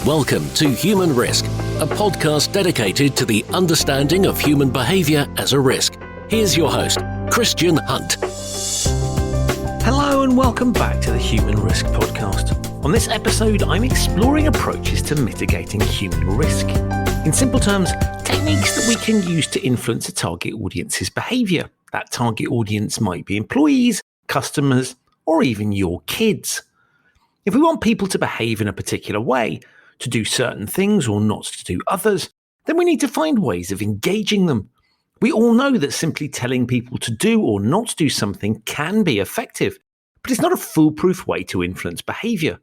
Welcome to Human Risk, a podcast dedicated to the understanding of human behaviour as a risk. Here's your host, Christian Hunt. Hello and welcome back to the Human Risk podcast. On this episode, I'm exploring approaches to mitigating human risk. In simple terms, techniques that we can use to influence a target audience's behaviour. That target audience might be employees, customers, or even your kids. If we want people to behave in a particular way, to do certain things or not to do others, then we need to find ways of engaging them. We all know that simply telling people to do or not do something can be effective, but it's not a foolproof way to influence behaviour.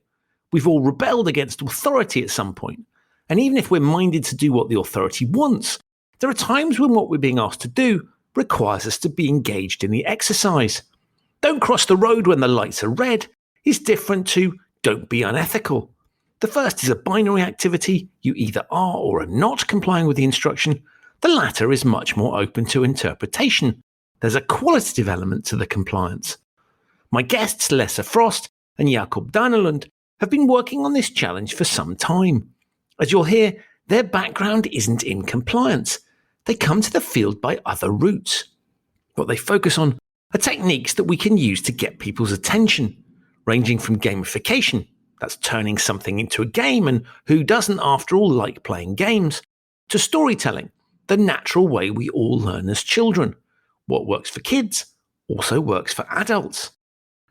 We've all rebelled against authority at some point, and even if we're minded to do what the authority wants, there are times when what we're being asked to do requires us to be engaged in the exercise. Don't cross the road when the lights are red is different to don't be unethical. The first is a binary activity. You either are or are not complying with the instruction. The latter is much more open to interpretation. There's a qualitative element to the compliance. My guests, Lasse and Jacob Danelund, have been working on this challenge for some time. As you'll hear, their background isn't in compliance. They come to the field by other routes. What they focus on are techniques that we can use to get people's attention, ranging from gamification, that's turning something into a game, and who doesn't after all like playing games, to storytelling, the natural way we all learn as children. What works for kids also works for adults.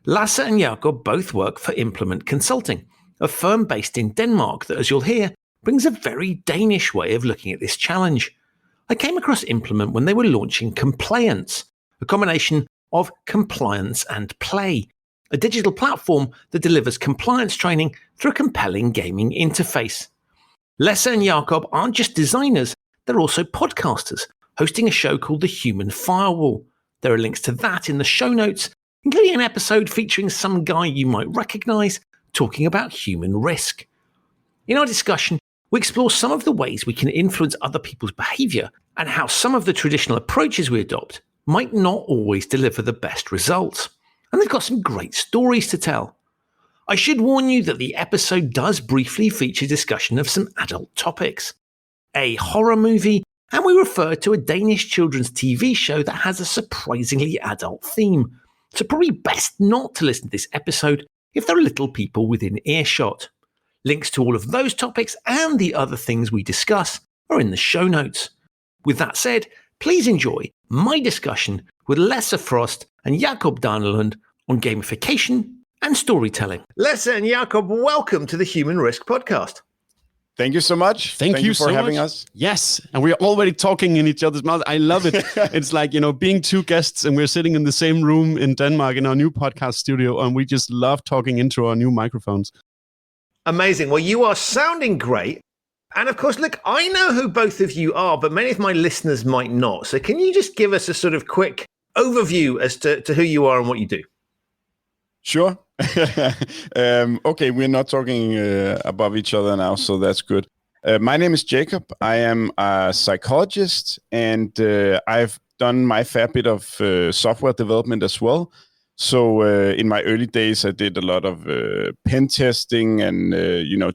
Lasse and Jakob both work for Implement Consulting, a firm based in Denmark that, as you'll hear, brings a very Danish way of looking at this challenge. I came across Implement when they were launching Complayance, a combination of compliance and play, a digital platform that delivers compliance training through a compelling gaming interface. Lasse and Jakob aren't just designers, they're also podcasters, hosting a show called the Human Firewall. There are links to that in the show notes, including an episode featuring some guy you might recognise talking about human risk. In our discussion, we explore some of the ways we can influence other people's behaviour and how some of the traditional approaches we adopt might not always deliver the best results. And they've got some great stories to tell. I should warn you that the episode does briefly feature discussion of some adult topics, a horror movie, and we refer to a Danish children's TV show that has a surprisingly adult theme. So probably best not to listen to this episode if there are little people within earshot. Links to all of those topics and the other things we discuss are in the show notes. With that said, please enjoy my discussion with Lasse and Jacob Danelund on gamification and storytelling. Lasse and Jacob, welcome to the Human Risk podcast. Thank you so much. Thank you for so having much. us. Yes, and we're already talking in each other's mouth. I love it. It's like, being two guests and we're sitting in the same room in Denmark in our new podcast studio, and we just love talking into our new microphones. Amazing. Well, you are sounding great. And of course, look, I know who both of you are, but many of my listeners might not. So can you just give us a sort of quick overview as to who you are and what you do? Sure. Okay, we're not talking above each other now, so that's good. My name is Jacob. I am a psychologist, and I've done my fair bit of software development as well. So in my early days, I did a lot of pen testing and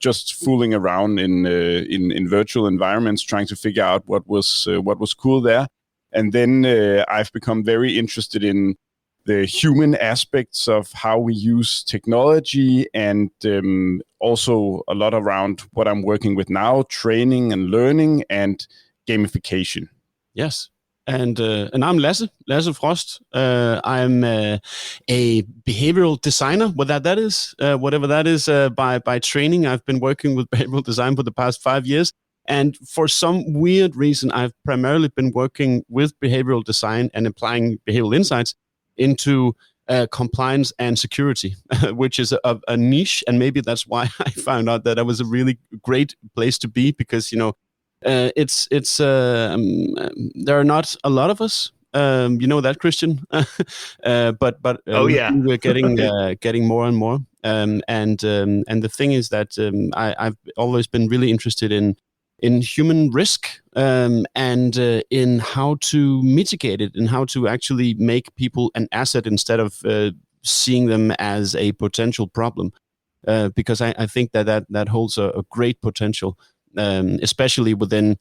just fooling around in virtual environments, trying to figure out what was cool there. And then I've become very interested in the human aspects of how we use technology, and also a lot around what I'm working with now, training and learning and gamification. Yes. And I'm Lasse Frost. I'm a behavioral designer, whatever that is. By training, I've been working with behavioral design for the past 5 years. And for some weird reason, I've primarily been working with behavioral design and applying behavioral insights into compliance and security, which is a niche. And maybe that's why I found out that it was a really great place to be, because, there are not a lot of us. You know that, Christian. but oh yeah, we're getting more and more. And the thing is that I've always been really interested in human risk and in how to mitigate it and how to actually make people an asset instead of seeing them as a potential problem. because I think that holds a great potential, especially within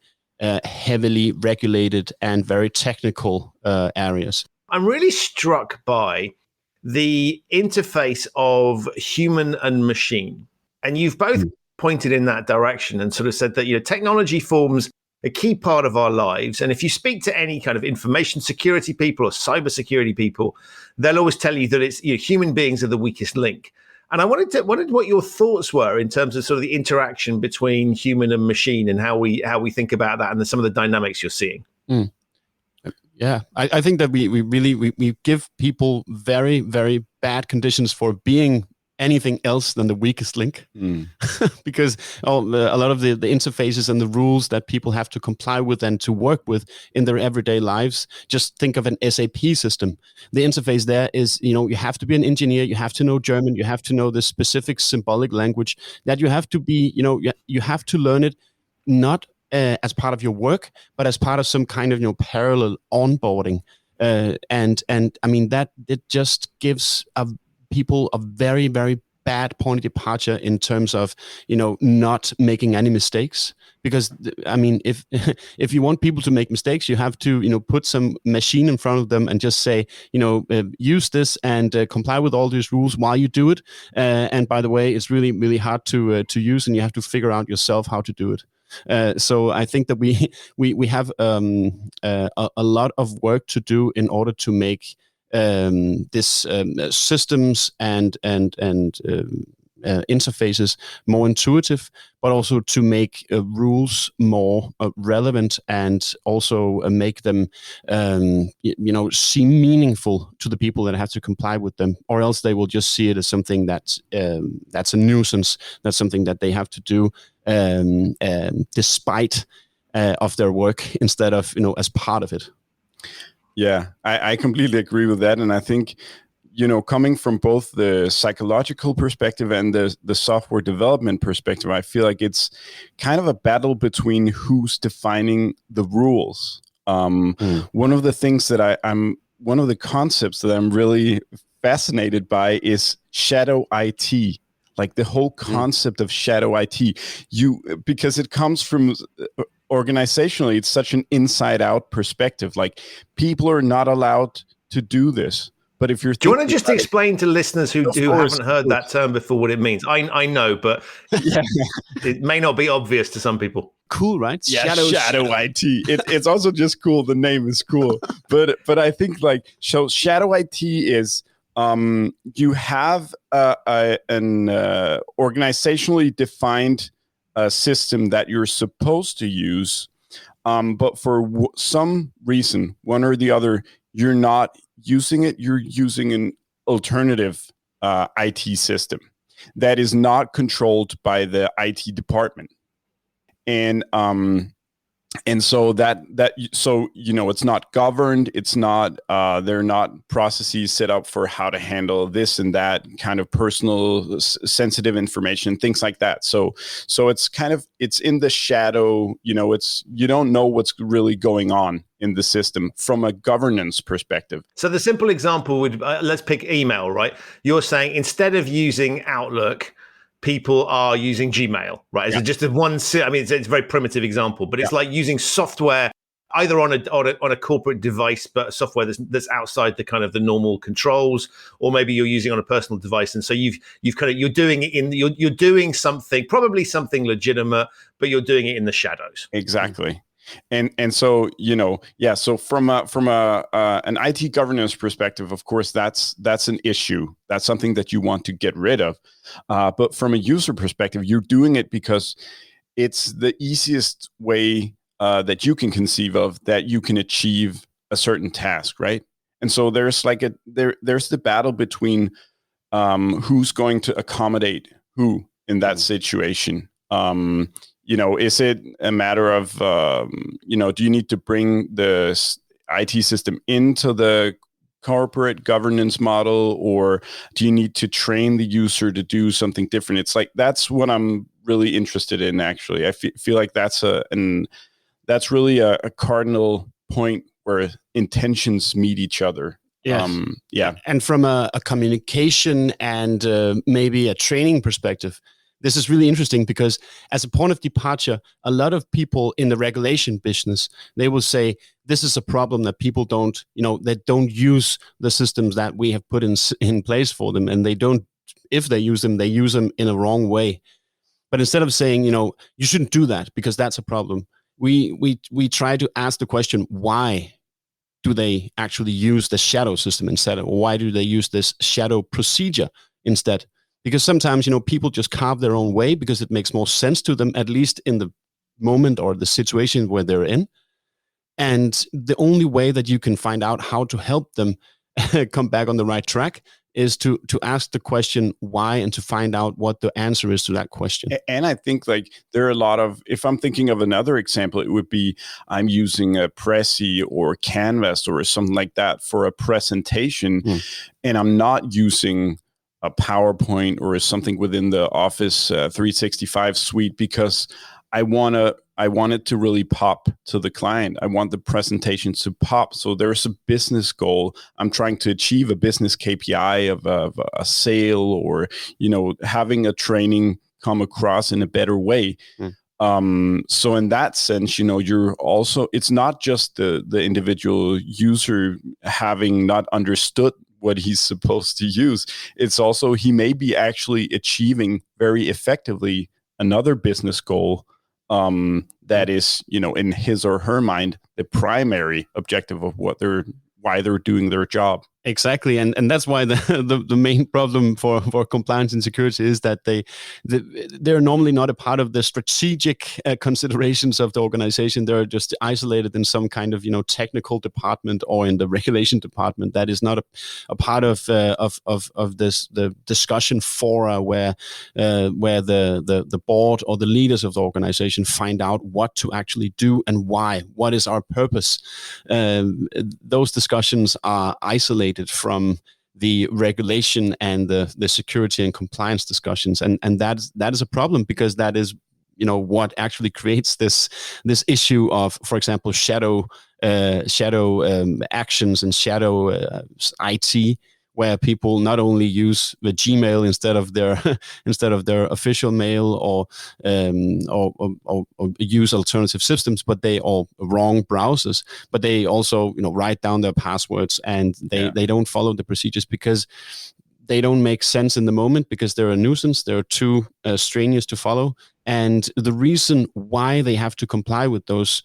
heavily regulated and very technical areas. I'm really struck by the interface of human and machine. And you've both pointed in that direction and sort of said that, technology forms a key part of our lives. And if you speak to any kind of information security people or cybersecurity people, they'll always tell you that it's human beings are the weakest link. And I wondered what your thoughts were in terms of sort of the interaction between human and machine and how we think about that and some of the dynamics you're seeing. Yeah, I think that we really give people very, very bad conditions for being anything else than the weakest link, because a lot of the interfaces and the rules that people have to comply with and to work with in their everyday lives. Just think of an SAP system. The interface there is, you have to be an engineer, you have to know German, you have to know the specific symbolic language, that you have to be, you have to learn it not as part of your work, but as part of some kind of parallel onboarding, and I mean that it just gives people a very, very bad point of departure in terms of not making any mistakes. Because I mean, if you want people to make mistakes, you have to put some machine in front of them and just say use this and comply with all these rules while you do it. And by the way, it's really, really hard to use, and you have to figure out yourself how to do it. So I think that we have a lot of work to do in order to make this systems and interfaces more intuitive, but also to make rules more relevant, and also make them seem meaningful to the people that have to comply with them, or else they will just see it as something that's a nuisance, that's something that they have to do despite of their work, instead of as part of it. Yeah, I completely agree with that. And I think, coming from both the psychological perspective and the software development perspective, I feel like it's kind of a battle between who's defining the rules. One of the things that one of the concepts that I'm really fascinated by is shadow IT. Like the whole concept of shadow IT, because it comes from organizationally, it's such an inside-out perspective. Like, people are not allowed to do this. But if you're, do you want to just explain to listeners who haven't heard that term before what it means? I know, but it may not be obvious to some people. Cool, right? Yeah, shadow IT. It's also just cool. The name is cool, but I think so shadow IT is you have an organizationally defined system that you're supposed to use, but for some reason, one or the other, you're not using it. You're using an alternative IT system that is not controlled by the IT department, and so it's not governed. It's not they're not processes set up for how to handle this and that kind of personal sensitive information, things like that. So it's in the shadow. You don't know what's really going on in the system from a governance perspective. So the simple example would let's pick email, right? You're saying instead of using Outlook, people are using Gmail, right? It's just one. I mean, it's a very primitive example, but it's like using software either on a corporate device, but software that's outside the kind of the normal controls, or maybe you're using on a personal device, and so you're doing it you're doing something, probably something legitimate, but you're doing it in the shadows. Exactly. And so, so from an IT governance perspective, of course, that's an issue. That's something that you want to get rid of. But from a user perspective, you're doing it because it's the easiest way that you can conceive of that you can achieve a certain task, right? And so there's there's the battle between who's going to accommodate who in that situation. Is it a matter of, do you need to bring the IT system into the corporate governance model, or do you need to train the user to do something different? It's that's what I'm really interested in, actually. I feel like that's really a cardinal point where intentions meet each other. Yes. Yeah. And from a communication and maybe a training perspective, this is really interesting because as a point of departure, a lot of people in the regulation business, they will say, this is a problem that people don't, they don't use the systems that we have put in place for them. And they don't, if they use them in a wrong way. But instead of saying, you shouldn't do that because that's a problem, we try to ask the question, why do they actually use the shadow system instead? Or why do they use this shadow procedure instead? Because sometimes, people just carve their own way because it makes more sense to them, at least in the moment or the situation where they're in. And the only way that you can find out how to help them come back on the right track is to ask the question why and to find out what the answer is to that question. And I think there are a lot of, if I'm thinking of another example, it would be I'm using a Prezi or Canvas or something like that for a presentation, and I'm not using a PowerPoint or something within the Office 365 suite because I want it to really pop to the client. I want the presentation to pop. So there's a business goal. I'm trying to achieve a business KPI of a sale or, having a training come across in a better way. So in that sense, you're also, it's not just the individual user having not understood what he's supposed to use. It's also, he may be actually achieving very effectively another business goal that is, in his or her mind, the primary objective of why they're doing their job. Exactly, and that's why the main problem for compliance and security is that they're normally not a part of the strategic considerations of the organization. They're just isolated in some kind of technical department or in the regulation department. That is not a part of this the discussion fora where the board or the leaders of the organization find out what to actually do and why. What is our purpose? Those discussions are isolated from the regulation and the security and compliance discussions, and that is a problem because that is what actually creates this issue of, for example, shadow actions and shadow IT, where people not only use the Gmail instead of their official mail or use alternative systems, but they all wrong browsers, but they also write down their passwords and they don't follow the procedures because they don't make sense in the moment because they're a nuisance. They're too strenuous to follow, and the reason why they have to comply with those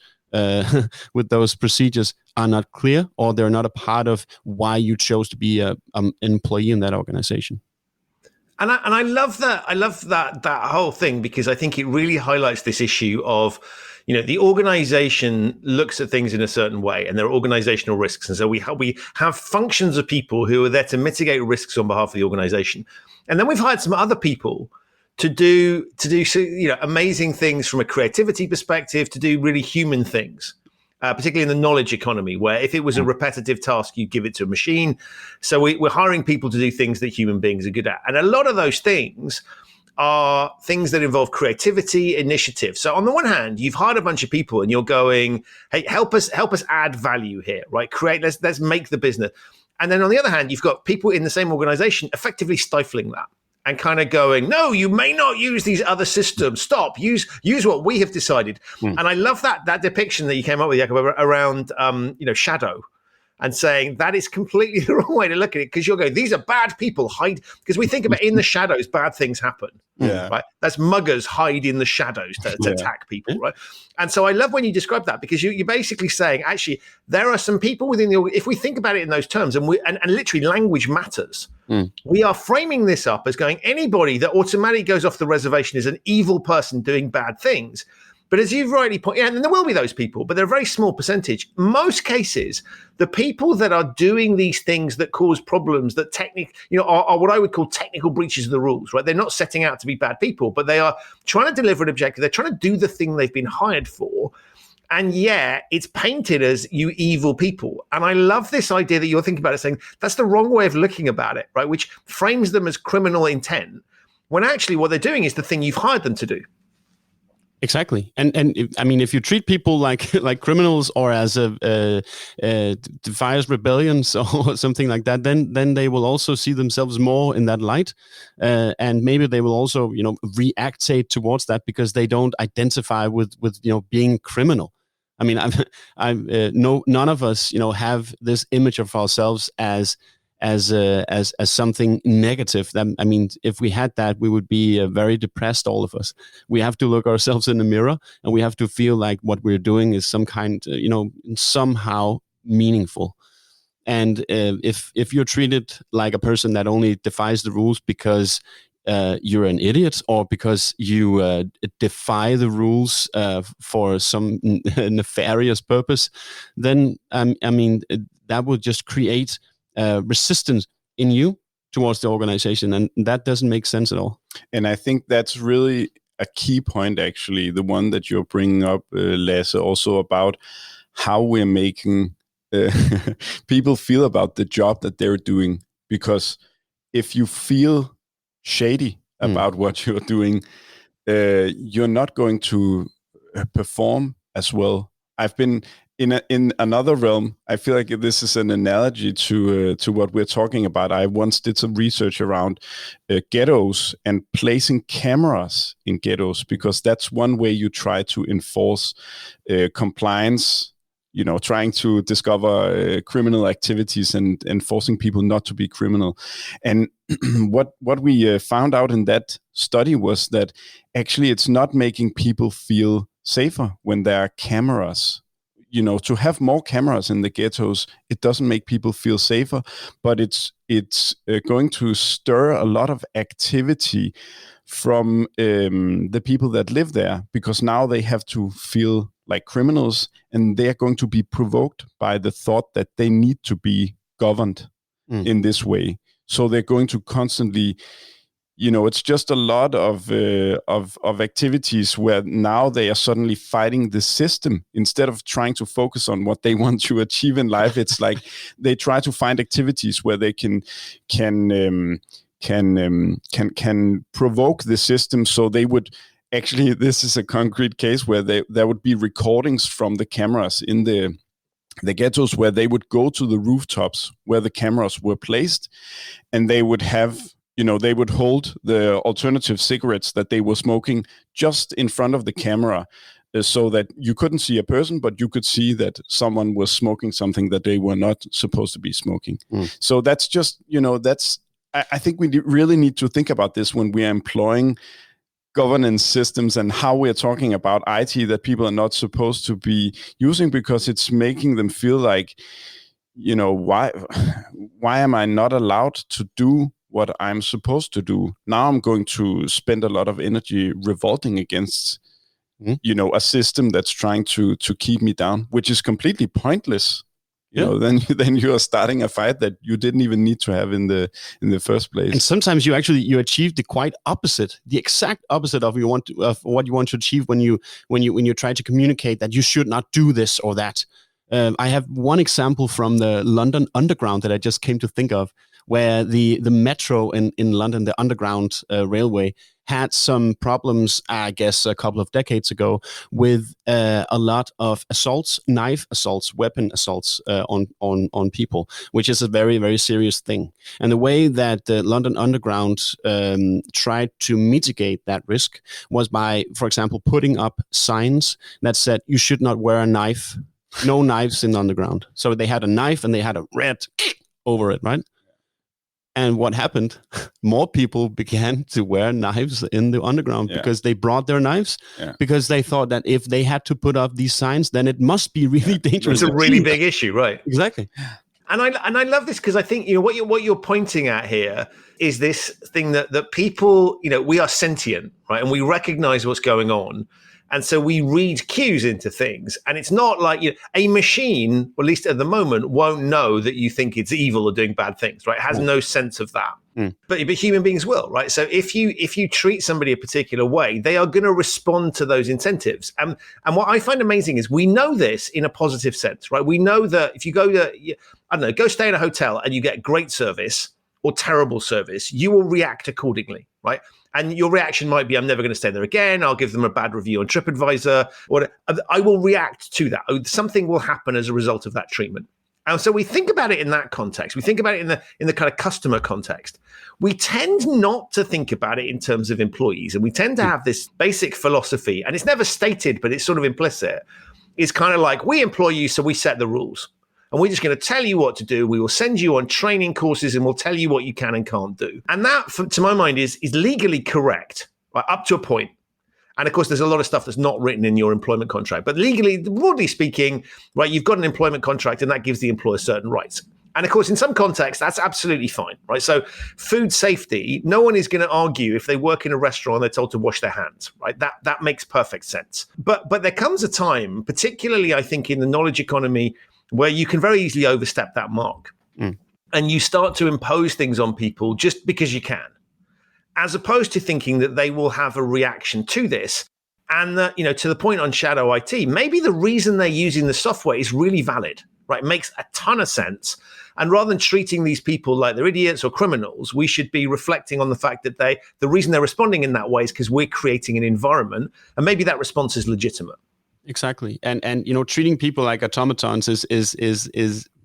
procedures are not clear, or they're not a part of why you chose to be an employee in that organization. And I love that. I love that whole thing because I think it really highlights this issue of, the organization looks at things in a certain way, and there are organizational risks, and so we have functions of people who are there to mitigate risks on behalf of the organization, and then we've hired some other people to do amazing things from a creativity perspective, to do really human things, particularly in the knowledge economy, where if it was a repetitive task, you give it to a machine. So we're hiring people to do things that human beings are good at. And a lot of those things are things that involve creativity, initiative. So on the one hand, you've hired a bunch of people and you're going, hey, help us add value here, right? Let's make the business. And then on the other hand, you've got people in the same organization effectively stifling that and kind of going, no, you may not use these other systems. Stop. Use what we have decided. And I love that depiction that you came up with, Jacob, around shadow, and saying that is completely the wrong way to look at it, because you're going, these are bad people, hide, because we think about in the shadows, bad things happen. Yeah. Right. That's muggers hide in the shadows to attack people. Right. And so I love when you describe that, because you're basically saying, actually, there are some people within the, if we think about it in those terms, and literally language matters, we are framing this up as going, anybody that automatically goes off the reservation is an evil person doing bad things. But as you've rightly pointed out, and there will be those people, but they're a very small percentage. Most cases, the people that are doing these things that cause problems, that are what I would call technical breaches of the rules, right? They're not setting out to be bad people, but they are trying to deliver an objective. They're trying to do the thing they've been hired for. And it's painted as you evil people. And I love this idea that you're thinking about it, saying that's the wrong way of looking about it, right? Which frames them as criminal intent, when actually what they're doing is the thing you've hired them to do. Exactly, and I mean, if you treat people like criminals or as defiers rebellions or something like that, then they will also see themselves more in that light, and maybe they will also reactate towards that because they don't identify with being criminal. I mean, none of us have this image of ourselves as something negative. I mean, if we had that, we would be very depressed, all of us. We have to look ourselves in the mirror, and we have to feel like what we're doing is some kind, somehow meaningful. And if you're treated like a person that only defies the rules because you're an idiot or because you defy the rules for some nefarious purpose, then I mean, that will just create resistance in you towards the organization, and that doesn't make sense at all. And I think that's really a key point, actually, the one that you're bringing up, Lasse, also about how we're making people feel about the job that they're doing. Because if you feel shady about what you're doing, you're not going to perform as well. I've been in another realm. I feel like this is an analogy to what we're talking about. I once did some research around ghettos and placing cameras in ghettos, because that's one way you try to enforce compliance. Trying to discover criminal activities and forcing people not to be criminal. And what we found out in that study was that actually it's not making people feel safer when there are cameras. To have more cameras in the ghettos, it doesn't make people feel safer, but it's going to stir a lot of activity from the people that live there, because now they have to feel like criminals, and they are going to be provoked by the thought that they need to be governed in this way. So they're going to constantly, it's just a lot of activities where now they are suddenly fighting the system instead of trying to focus on what they want to achieve in life. It's like they try to find activities where they can provoke the system. So they would actually, this is a concrete case where there would be recordings from the cameras in the ghettos, where they would go to the rooftops where the cameras were placed, and they would have, they would hold the alternative cigarettes that they were smoking just in front of the camera, so that you couldn't see a person, but you could see that someone was smoking something that they were not supposed to be smoking. So that's just, I think we really need to think about this when we are employing governance systems and how we're talking about IT that people are not supposed to be using, because it's making them feel like, why am I not allowed to do what I'm supposed to do? Now I'm going to spend a lot of energy revolting against, a system that's trying to keep me down, which is completely pointless. Then you are starting a fight that you didn't even need to have in the first place. And sometimes you achieve the quite opposite, the exact opposite of what you want to achieve when you try to communicate that you should not do this or that. I have one example from the London Underground that I just came to think of, where the metro in London, the Underground railway, had some problems, I guess, a couple of decades ago, with a lot of assaults, knife assaults, weapon assaults on people, which is a very, very serious thing. And the way that the London Underground tried to mitigate that risk was by, for example, putting up signs that said you should not wear a knife, no knives in the underground. So they had a knife and they had a red over it, right? And what happened? More people began to wear knives in the underground because they brought their knives, because they thought that if they had to put up these signs, then it must be really dangerous. It's a really big issue, right? Exactly. And I love this, because I think what you're pointing at here is this thing that people, we are sentient, right? And we recognize what's going on. And so we read cues into things, and it's not like a machine, or at least at the moment, won't know that you think it's evil or doing bad things, right? It has no sense of that. But human beings will, right? So if you treat somebody a particular way, they are going to respond to those incentives. And what I find amazing is we know this in a positive sense, right? We know that if you go go stay in a hotel and you get great service or terrible service, you will react accordingly, right? And your reaction might be, I'm never going to stay there again. I'll give them a bad review on TripAdvisor. Or I will react to that. Something will happen as a result of that treatment. And so we think about it in that context. We think about it in the kind of customer context. We tend not to think about it in terms of employees. And we tend to have this basic philosophy, and it's never stated, but it's sort of implicit. It's kind of like, we employ you, so we set the rules. And we're just going to tell you what to do. We will send you on training courses and we'll tell you what you can and can't do. And that, to my mind, is legally correct, right, up to a point. And of course, there's a lot of stuff that's not written in your employment contract. But legally, broadly speaking, right, you've got an employment contract and that gives the employer certain rights. And of course, in some contexts, that's absolutely fine, right? So food safety, no one is going to argue if they work in a restaurant, they're told to wash their hands, right? That makes perfect sense. But there comes a time, particularly, I think, in the knowledge economy, where you can very easily overstep that mark. And you start to impose things on people just because you can, as opposed to thinking that they will have a reaction to this. And that, to the point on shadow IT, maybe the reason they're using the software is really valid, right? It makes a ton of sense. And rather than treating these people like they're idiots or criminals, we should be reflecting on the fact that the reason they're responding in that way is because we're creating an environment, and maybe that response is legitimate. Exactly. And treating people like automatons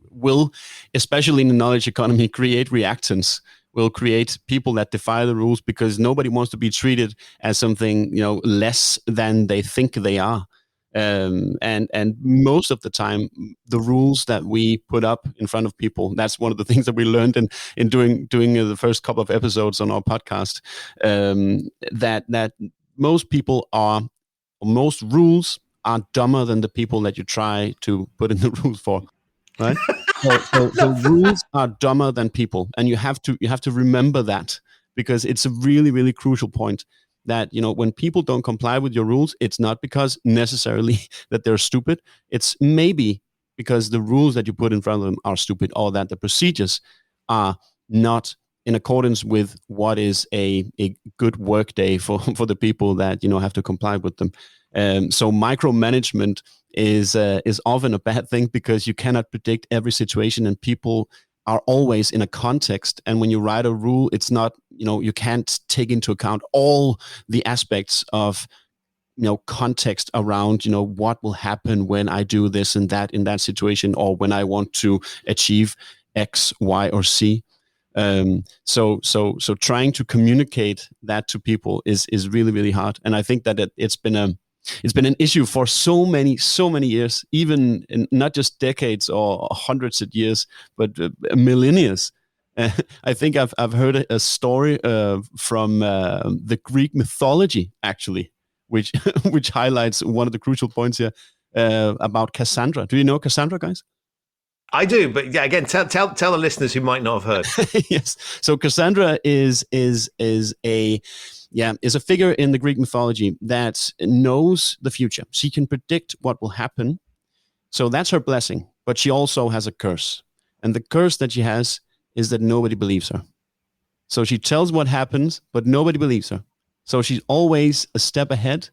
will, especially in the knowledge economy, create reactants, will create people that defy the rules because nobody wants to be treated as something, less than they think they are. And most of the time, the rules that we put up in front of people, that's one of the things that we learned in doing the first couple of episodes on our podcast, that most rules are dumber than the people that you try to put in the rules for, right? so rules are dumber than people, and you have to remember that, because it's a really, really crucial point. That when people don't comply with your rules, it's not because necessarily that they're stupid. It's maybe because the rules that you put in front of them are stupid, or that the procedures are not in accordance with what is a good work day for the people that have to comply with them. So micromanagement is often a bad thing, because you cannot predict every situation, and people are always in a context. And when you write a rule, it's not, you can't take into account all the aspects of, context around, what will happen when I do this and that in that situation, or when I want to achieve X, Y, or C. So trying to communicate that to people is really, really hard. And I think that it's been an issue for so many years, even not just decades or hundreds of years, but millennia. I think I've heard a story from the Greek mythology, actually, which which highlights one of the crucial points here about Cassandra. Do you know Cassandra, guys? I do, but yeah, again, tell the listeners who might not have heard. Yes. So Cassandra is a figure in the Greek mythology that knows the future. She can predict what will happen. So that's her blessing. But she also has a curse. And the curse that she has is that nobody believes her. So she tells what happens, but nobody believes her. So she's always a step ahead,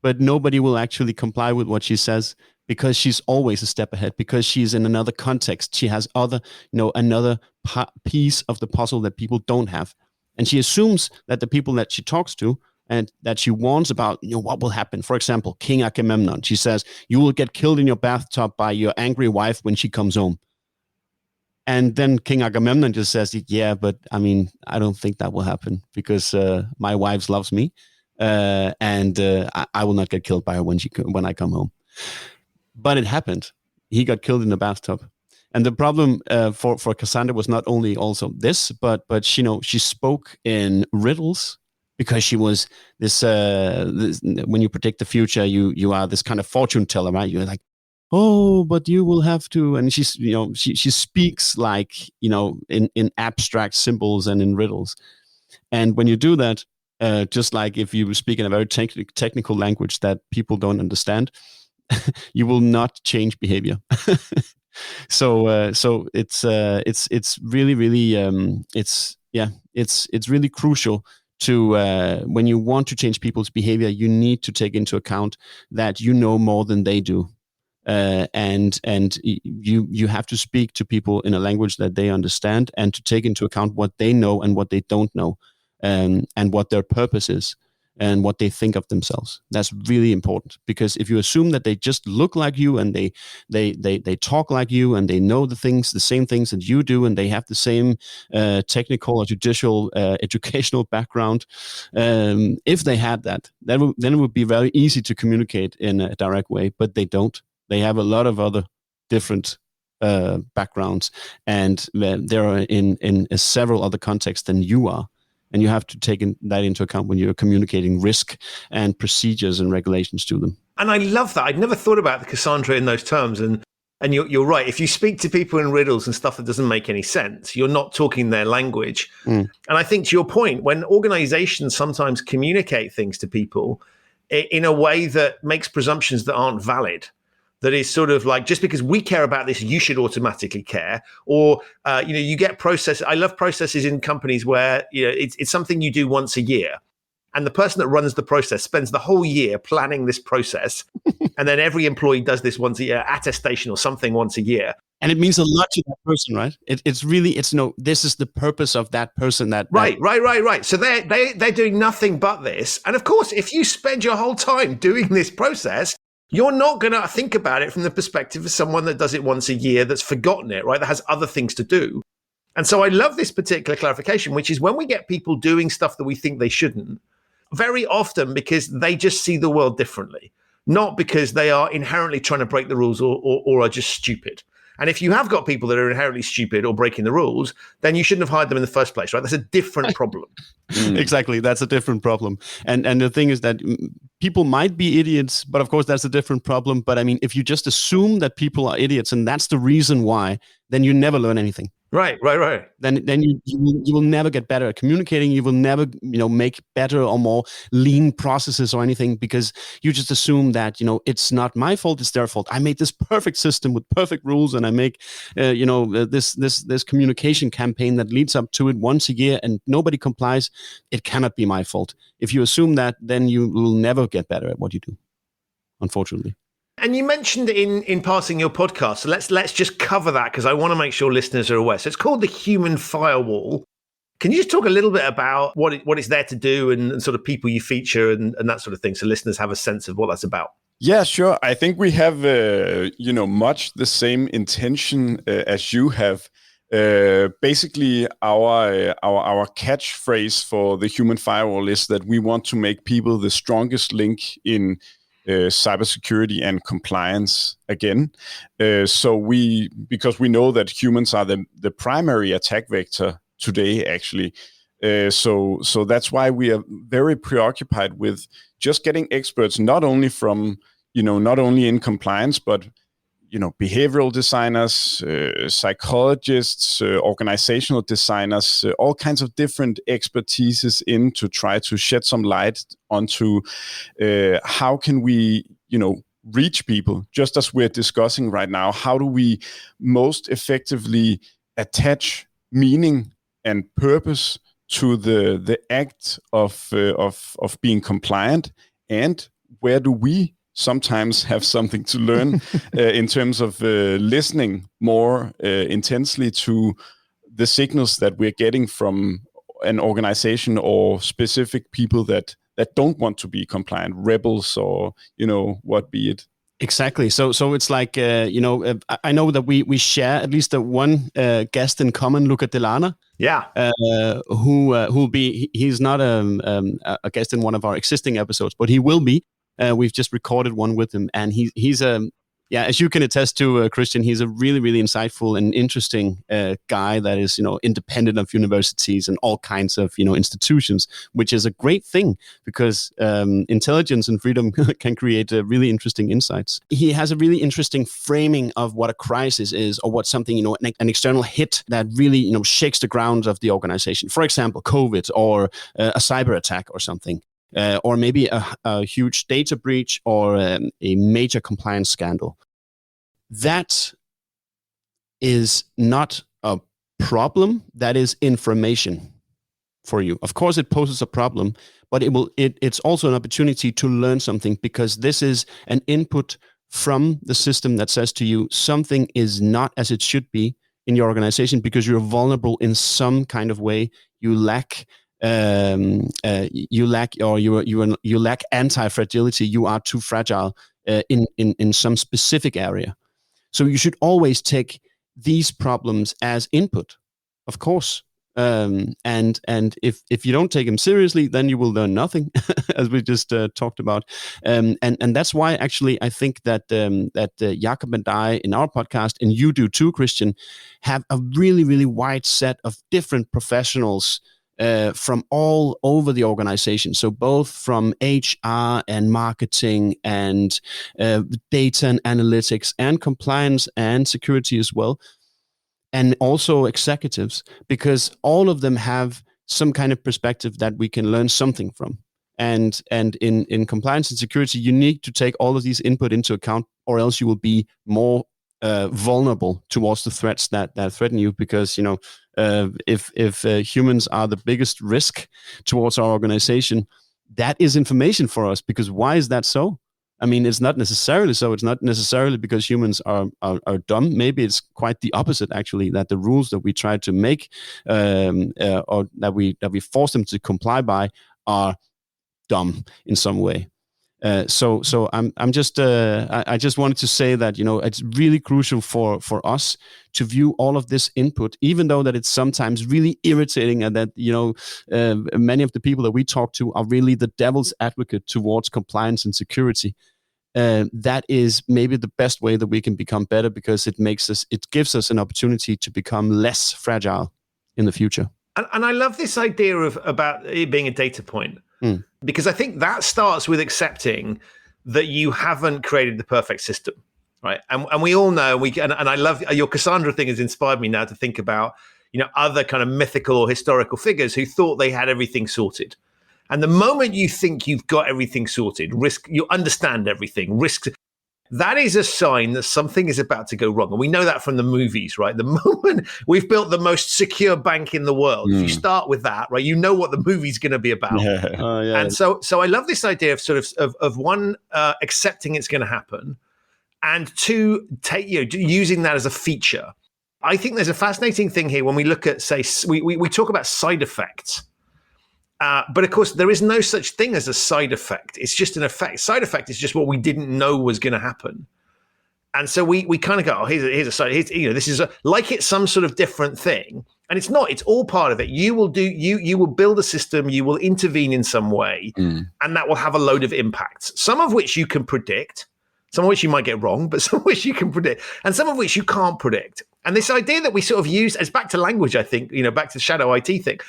but nobody will actually comply with what she says, because she's always a step ahead, because she's in another context. She has another piece of the puzzle that people don't have. And she assumes that the people that she talks to and that she warns about, what will happen. For example, King Agamemnon. She says, you will get killed in your bathtub by your angry wife when she comes home. And then King Agamemnon just says, yeah, but I don't think that will happen, because my wife loves me, and I will not get killed by her when I come home. But it happened. He got killed in the bathtub. And the problem for Cassandra was not only also this, but she spoke in riddles, because she was this when you predict the future, you are this kind of fortune teller, right? You're like, oh, but you will have to, and she speaks like, in abstract symbols and in riddles. And when you do that, just like if you speak in a very technical language that people don't understand, you will not change behavior. So it's really, really it's really crucial to when you want to change people's behavior, you need to take into account that you know more than they do, and you have to speak to people in a language that they understand, and to take into account what they know and what they don't know. and what their purpose is and what they think of themselves. That's really important, because if you assume that they just look like you and they talk like you and they know the same things that you do, and they have the same technical or judicial educational background, if they had that, then it would be very easy to communicate in a direct way, but they don't. They have a lot of other different backgrounds, and they're in several other contexts than you are. And you have to take that into account when you're communicating risk and procedures and regulations to them. And I love that. I'd never thought about the Cassandra in those terms. And you're right. If you speak to people in riddles and stuff that doesn't make any sense, you're not talking their language. And I think, to your point, when organizations sometimes communicate things to people in a way that makes presumptions that aren't valid, that is sort of like, just because we care about this, you should automatically care. Or, you get process. I love processes in companies where, it's something you do once a year. And the person that runs the process spends the whole year planning this process. And then every employee does this once a year, attestation or something once a year. And it means a lot to that person, right? This is the purpose of that person. Right. So they're doing nothing but this. And of course, if you spend your whole time doing this process, you're not going to think about it from the perspective of someone that does it once a year, that's forgotten it, right? That has other things to do. And so I love this particular clarification, which is when we get people doing stuff that we think they shouldn't, very often because they just see the world differently, not because they are inherently trying to break the rules or are just stupid. And if you have got people that are inherently stupid or breaking the rules, then you shouldn't have hired them in the first place, right? That's a different problem. Exactly. That's a different problem. And the thing is that people might be idiots, but of course that's a different problem. But I mean, if you just assume that people are idiots and that's the reason why, then you never learn anything. Right. Then you will never get better at communicating. You will never, make better or more lean processes or anything, because you just assume that, it's not my fault, it's their fault. I made this perfect system with perfect rules, and I make, this communication campaign that leads up to it once a year, and nobody complies. It cannot be my fault. If you assume that, then you will never get better at what you do, unfortunately. And you mentioned in passing your podcast, so let's just cover that, because I want to make sure listeners are aware. So it's called the Human Firewall. Can you just talk a little bit about what it's there to do and sort of people you feature and that sort of thing, so listeners have a sense of what that's about? Yeah, sure. I think we have, much the same intention as you have. Basically, our catchphrase for the Human Firewall is that we want to make people the strongest link in cybersecurity and compliance again. Because we know that humans are the primary attack vector today, actually. So that's why we are very preoccupied with just getting experts, not only in compliance, but behavioral designers, psychologists, organizational designers, all kinds of different expertises in to try to shed some light onto how can we, reach people, just as we're discussing right now. How do we most effectively attach meaning and purpose to the act of being compliant, and where do we sometimes have something to learn in terms of listening more intensely to the signals that we're getting from an organization or specific people that don't want to be compliant, rebels, or what be it. Exactly. So it's like I know that we share at least one guest in common, Luca Delana. Yeah. He's not a guest in one of our existing episodes, but he will be. We've just recorded one with him, and he's as you can attest to, Christian, he's a really, really insightful and interesting guy that is, independent of universities and all kinds of, institutions, which is a great thing, because intelligence and freedom can create really interesting insights. He has a really interesting framing of what a crisis is, or what something, an external hit that really, shakes the grounds of the organization. For example, COVID, or a cyber attack or something. Or maybe a huge data breach, or a major compliance scandal. That is not a problem. That is information for you. Of course, it poses a problem, but it's also an opportunity to learn something, because this is an input from the system that says to you something is not as it should be in your organization, because you're vulnerable in some kind of way. You lack you lack, or you lack anti-fragility. You are too fragile in some specific area. So you should always take these problems as input, of course. And if you don't take them seriously, then you will learn nothing, as we just talked about. And that's why actually I think that Jakob and I in our podcast, and you do too, Christian, have a really, really wide set of different professionals from all over the organization. So both from HR and marketing and data and analytics and compliance and security as well. And also executives, because all of them have some kind of perspective that we can learn something from. And in compliance and security, you need to take all of these input into account, or else you will be more vulnerable towards the threats that threaten you. Because if humans are the biggest risk towards our organization, that is information for us. Because why is that so? I mean, it's not necessarily so. It's not necessarily because humans are dumb. Maybe it's quite the opposite, actually, that the rules that we try to make or that we force them to comply by are dumb in some way. So I'm just I just wanted to say that it's really crucial for us to view all of this input, even though that it's sometimes really irritating, and that many of the people that we talk to are really the devil's advocate towards compliance and security. That is maybe the best way that we can become better, because it gives us an opportunity to become less fragile in the future. And I love this idea about it being a data point. Because I think that starts with accepting that you haven't created the perfect system, right? And we all know, and I love your Cassandra thing has inspired me now to think about, other kind of mythical or historical figures who thought they had everything sorted. And the moment you think you've got everything sorted, you understand everything, risks, that is a sign that something is about to go wrong. And we know that from the movies, right? The moment we've built the most secure bank in the world, if you start with that, right, you know what the movie's going to be about. Yeah. And so I love this idea of of one, accepting it's going to happen, and two, using that as a feature. I think there's a fascinating thing here when we look at, say, we talk about side effects. But of course, there is no such thing as a side effect. It's just an effect. Side effect is just what we didn't know was going to happen. And so we kind of go, here's a side. This is like it's some sort of different thing, and it's not. It's all part of it. You will build a system. You will intervene in some way, and that will have a load of impacts. Some of which you can predict, some of which you might get wrong, but some of which you can predict, and some of which you can't predict. And this idea that we sort of use as back to language, I think, back to the shadow IT thing.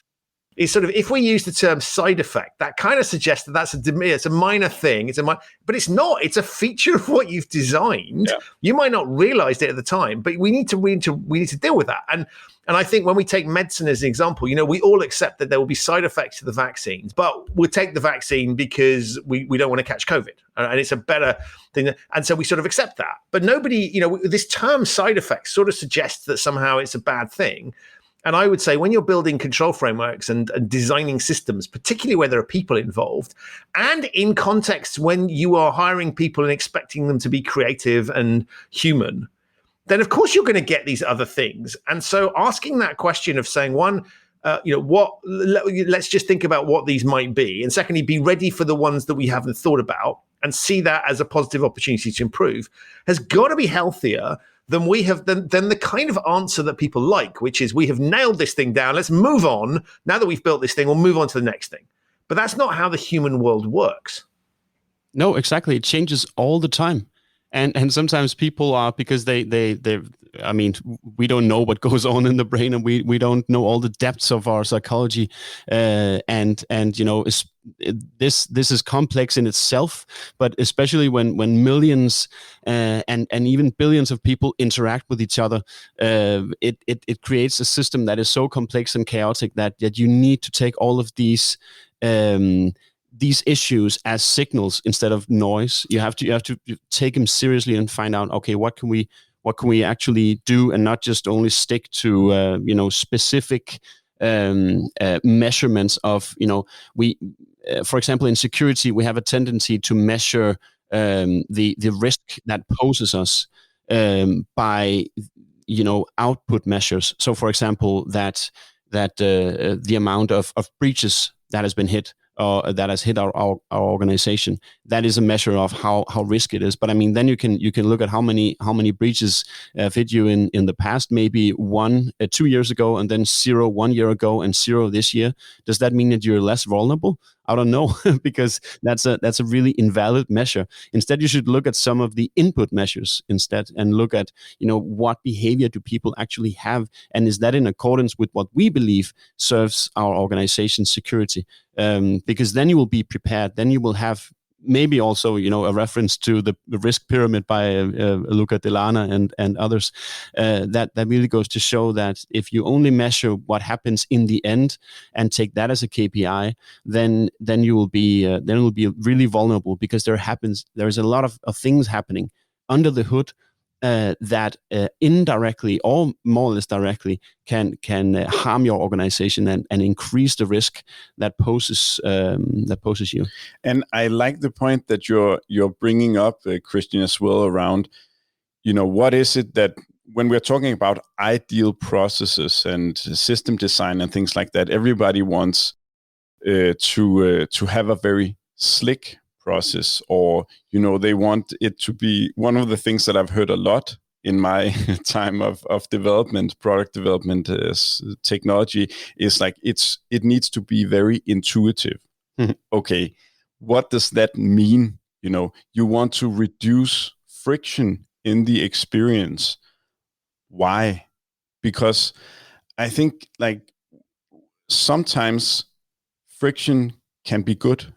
Is sort of, if we use the term side effect, that kind of suggests that it's a minor thing. But it's not. It's a feature of what you've designed. Yeah. You might not realize it at the time, but we need to deal with that. And I think when we take medicine as an example, we all accept that there will be side effects to the vaccines, but we'll take the vaccine because we don't want to catch COVID, and it's a better thing. And so we sort of accept that. But nobody, this term side effects sort of suggests that somehow it's a bad thing. And I would say when you're building control frameworks and designing systems, particularly where there are people involved, and in contexts when you are hiring people and expecting them to be creative and human, then of course you're going to get these other things. And so asking that question of saying, one, let's just think about what these might be. And secondly, be ready for the ones that we haven't thought about and see that as a positive opportunity to improve, has got to be healthier than the kind of answer that people like, which is, we have nailed this thing down. Let's move on. Now that we've built this thing, we'll move on to the next thing. But that's not how the human world works. No, exactly. It changes all the time. And sometimes people are, because they I mean, we don't know what goes on in the brain, and we don't know all the depths of our psychology. And this is complex in itself, but especially when millions and even billions of people interact with each other, it creates a system that is so complex and chaotic that you need to take all of these issues as signals instead of noise. You have to take them seriously and find out, okay, what can we actually do, and not just only stick to specific measurements of, we for example, in security, we have a tendency to measure the risk that poses us by output measures. So for example, that the amount of breaches that has been hit or that has hit our organization. That is a measure of how risky it is. But I mean, then you can look at how many breaches hit you in the past. Maybe 1 2 years ago, and then 0 1 year ago, and 0 this year. Does that mean that you're less vulnerable? I don't know, because that's a really invalid measure. Instead, you should look at some of the input measures instead, and look at what behavior do people actually have, and is that in accordance with what we believe serves our organization's security? Because then you will be prepared. Then you will have maybe also a reference to the risk pyramid by Luca Delana and others. That really goes to show that if you only measure what happens in the end and take that as a KPI, then you will be really vulnerable, because there's a lot of things happening under the hood that indirectly or more or less directly can harm your organization and increase the risk that poses you. And I like the point that you're bringing up, Christian, as well, around what is it that when we're talking about ideal processes and system design and things like that, everybody wants to have a very slick process, or they want it to be. One of the things that I've heard a lot in my time of development, product development, technology, is like it needs to be very intuitive. Okay, what does that mean? You want to reduce friction in the experience. Why? Because I think like sometimes friction can be good.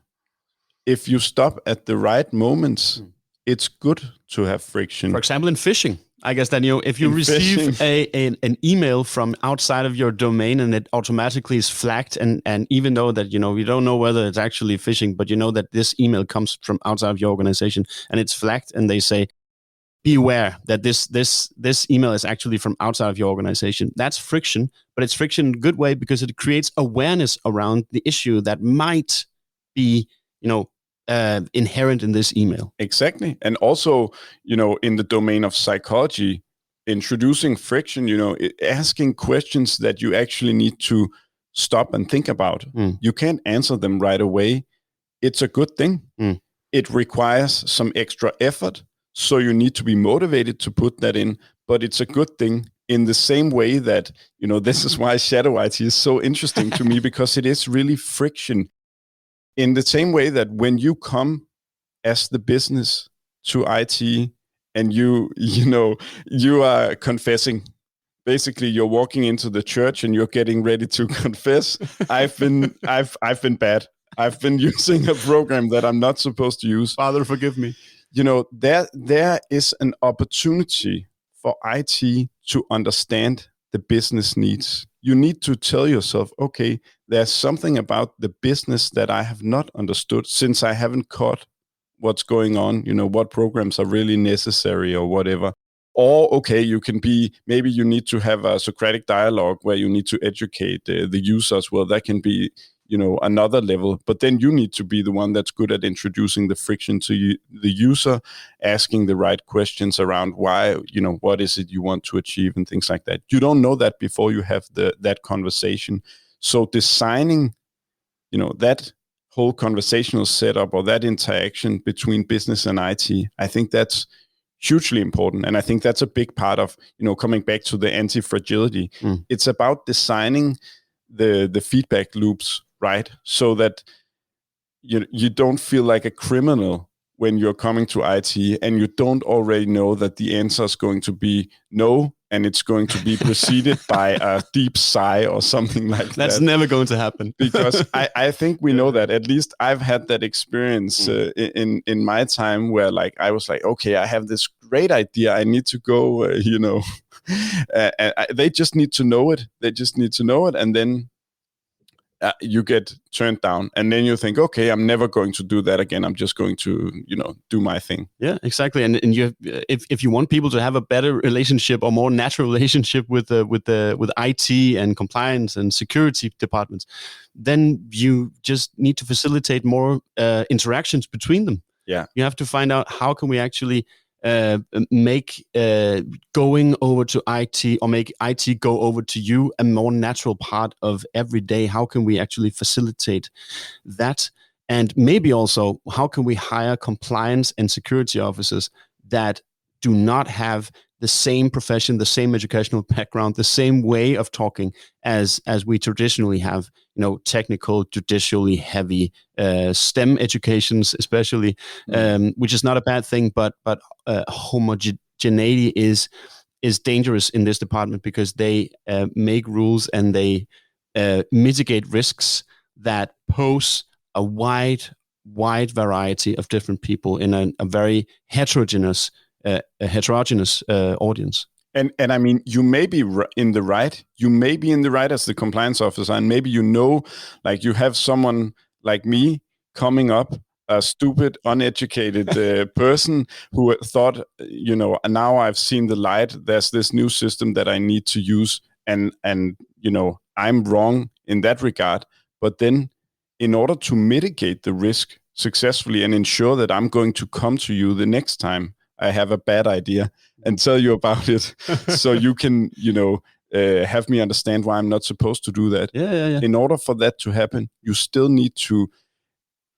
If you stop at the right moments, it's good to have friction. For example, in phishing, I guess that if you receive an email from outside of your domain and it automatically is flagged, and even though that you don't know whether it's actually phishing, but you know that this email comes from outside of your organization and it's flagged, and they say, be aware that this email is actually from outside of your organization. That's friction, but it's friction in a good way, because it creates awareness around the issue that might be inherent in this email. Exactly. And also, in the domain of psychology, introducing friction, asking questions that you actually need to stop and think about. You can't answer them right away. It's a good thing. It requires some extra effort, so you need to be motivated to put that in, but it's a good thing. In the same way that, this is why shadow IT is so interesting to me, because it is really friction. In the same way that when you come as the business to IT and you are confessing, basically you're walking into the church and you're getting ready to confess, I've been bad. I've been using a program that I'm not supposed to use. Father, forgive me. There is an opportunity for IT to understand the business needs. You need to tell yourself, okay, there's something about the business that I have not understood, since I haven't caught what's going on, what programs are really necessary or whatever. Or, okay, maybe you need to have a Socratic dialogue where you need to educate the users. Well, that can be, another level, but then you need to be the one that's good at introducing the friction to the user, asking the right questions around why, what is it you want to achieve and things like that. You don't know that before you have that conversation. So designing, that whole conversational setup or that interaction between business and IT, I think that's hugely important. And I think that's a big part of, coming back to the anti-fragility. It's about designing the feedback loops right, so that you don't feel like a criminal when you're coming to IT and you don't already know that the answer is going to be no, and it's going to be preceded by a deep sigh or something like that. That's never going to happen. Because I think we know that. At least I've had that experience in my time where I was like, okay, I have this great idea. I need to go, they just need to know it. They just need to know it. And then you get turned down, and then you think, okay, I'm never going to do that again. I'm just going to, do my thing. Yeah, exactly. And you, if you want people to have a better relationship or more natural relationship with IT and compliance and security departments, then you just need to facilitate more interactions between them. Yeah, you have to find out how can we actually make going over to IT or make IT go over to you a more natural part of every day? How can we actually facilitate that? And maybe also, how can we hire compliance and security officers that do not have the same profession, the same educational background, the same way of talking as we traditionally have, technical, judicially heavy STEM educations, especially, which is not a bad thing, but homogeneity is dangerous in this department because they make rules and they mitigate risks that pose a wide variety of different people in a very heterogeneous audience. And I mean, you may be in the right. You may be in the right as the compliance officer, and maybe like you have someone like me coming up, a stupid, uneducated person who thought, now I've seen the light. There's this new system that I need to use, and I'm wrong in that regard. But then, in order to mitigate the risk successfully and ensure that I'm going to come to you the next time I have a bad idea and tell you about it, so you can, have me understand why I'm not supposed to do that. Yeah. In order for that to happen, you still need to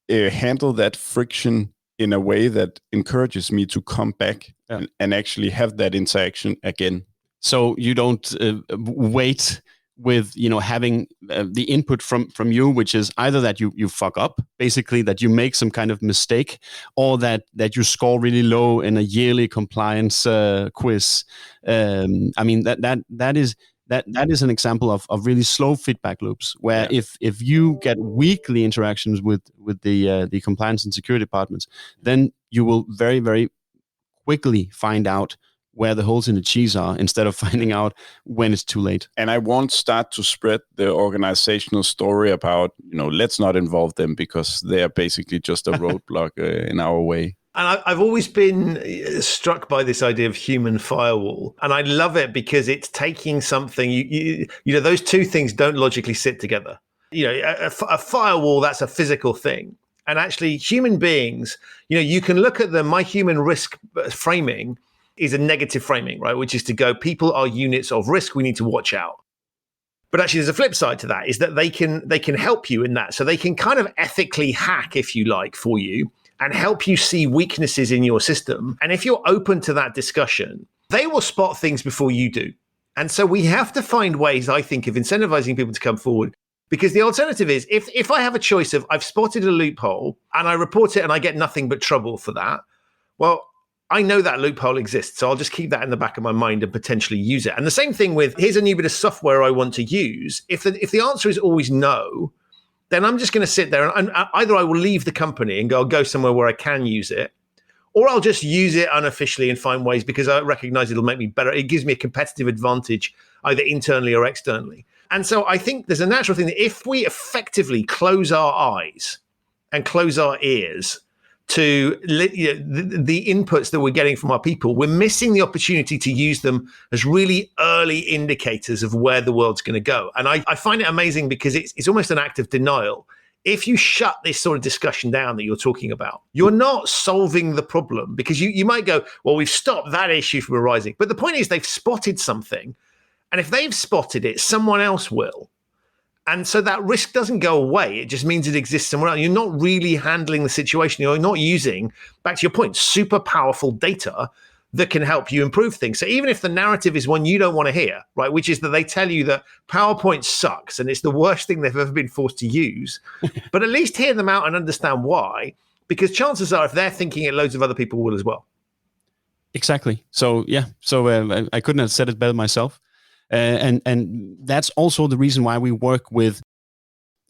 handle that friction in a way that encourages me to come back and actually have that interaction again. So you don't wait with having the input from you, which is either that you fuck up, basically that you make some kind of mistake, or that you score really low in a yearly compliance quiz. I mean that is an example of really slow feedback loops, where if you get weekly interactions with the compliance and security departments, then you will very, very quickly find out where the holes in the cheese are, instead of finding out when it's too late. And I won't start to spread the organizational story about, let's not involve them because they are basically just a roadblock in our way. And I've always been struck by this idea of human firewall. And I love it because it's taking something, those two things don't logically sit together. A firewall, that's a physical thing. And actually human beings, you can look at my human risk framing is a negative framing, right? Which is to go, people are units of risk, we need to watch out. But actually there's a flip side to that, is that they can help you in that. So they can kind of ethically hack, if you like, for you and help you see weaknesses in your system. And if you're open to that discussion, they will spot things before you do. And so we have to find ways, I think, of incentivizing people to come forward, because the alternative is if I have a choice of I've spotted a loophole and I report it and I get nothing but trouble for that, well, I know that loophole exists, so I'll just keep that in the back of my mind and potentially use it. And the same thing with, here's a new bit of software I want to use. If the answer is always no, then I'm just going to sit there and either I will leave the company and go somewhere where I can use it, or I'll just use it unofficially and find ways because I recognize it'll make me better. It gives me a competitive advantage either internally or externally. And so I think there's a natural thing that if we effectively close our eyes and close our ears to the inputs that we're getting from our people, we're missing the opportunity to use them as really early indicators of where the world's going to go. And I find it amazing because it's almost an act of denial. If you shut this sort of discussion down that you're talking about, you're not solving the problem, because you might go, well, we've stopped that issue from arising. But the point is they've spotted something. And if they've spotted it, someone else will. And so that risk doesn't go away. It just means it exists somewhere else. You're not really handling the situation. You're not using, back to your point, super powerful data that can help you improve things. So even if the narrative is one you don't want to hear, right, which is that they tell you that PowerPoint sucks and it's the worst thing they've ever been forced to use, but at least hear them out and understand why, because chances are if they're thinking it, loads of other people will as well. Exactly. So, I couldn't have said it better myself. And that's also the reason why we work with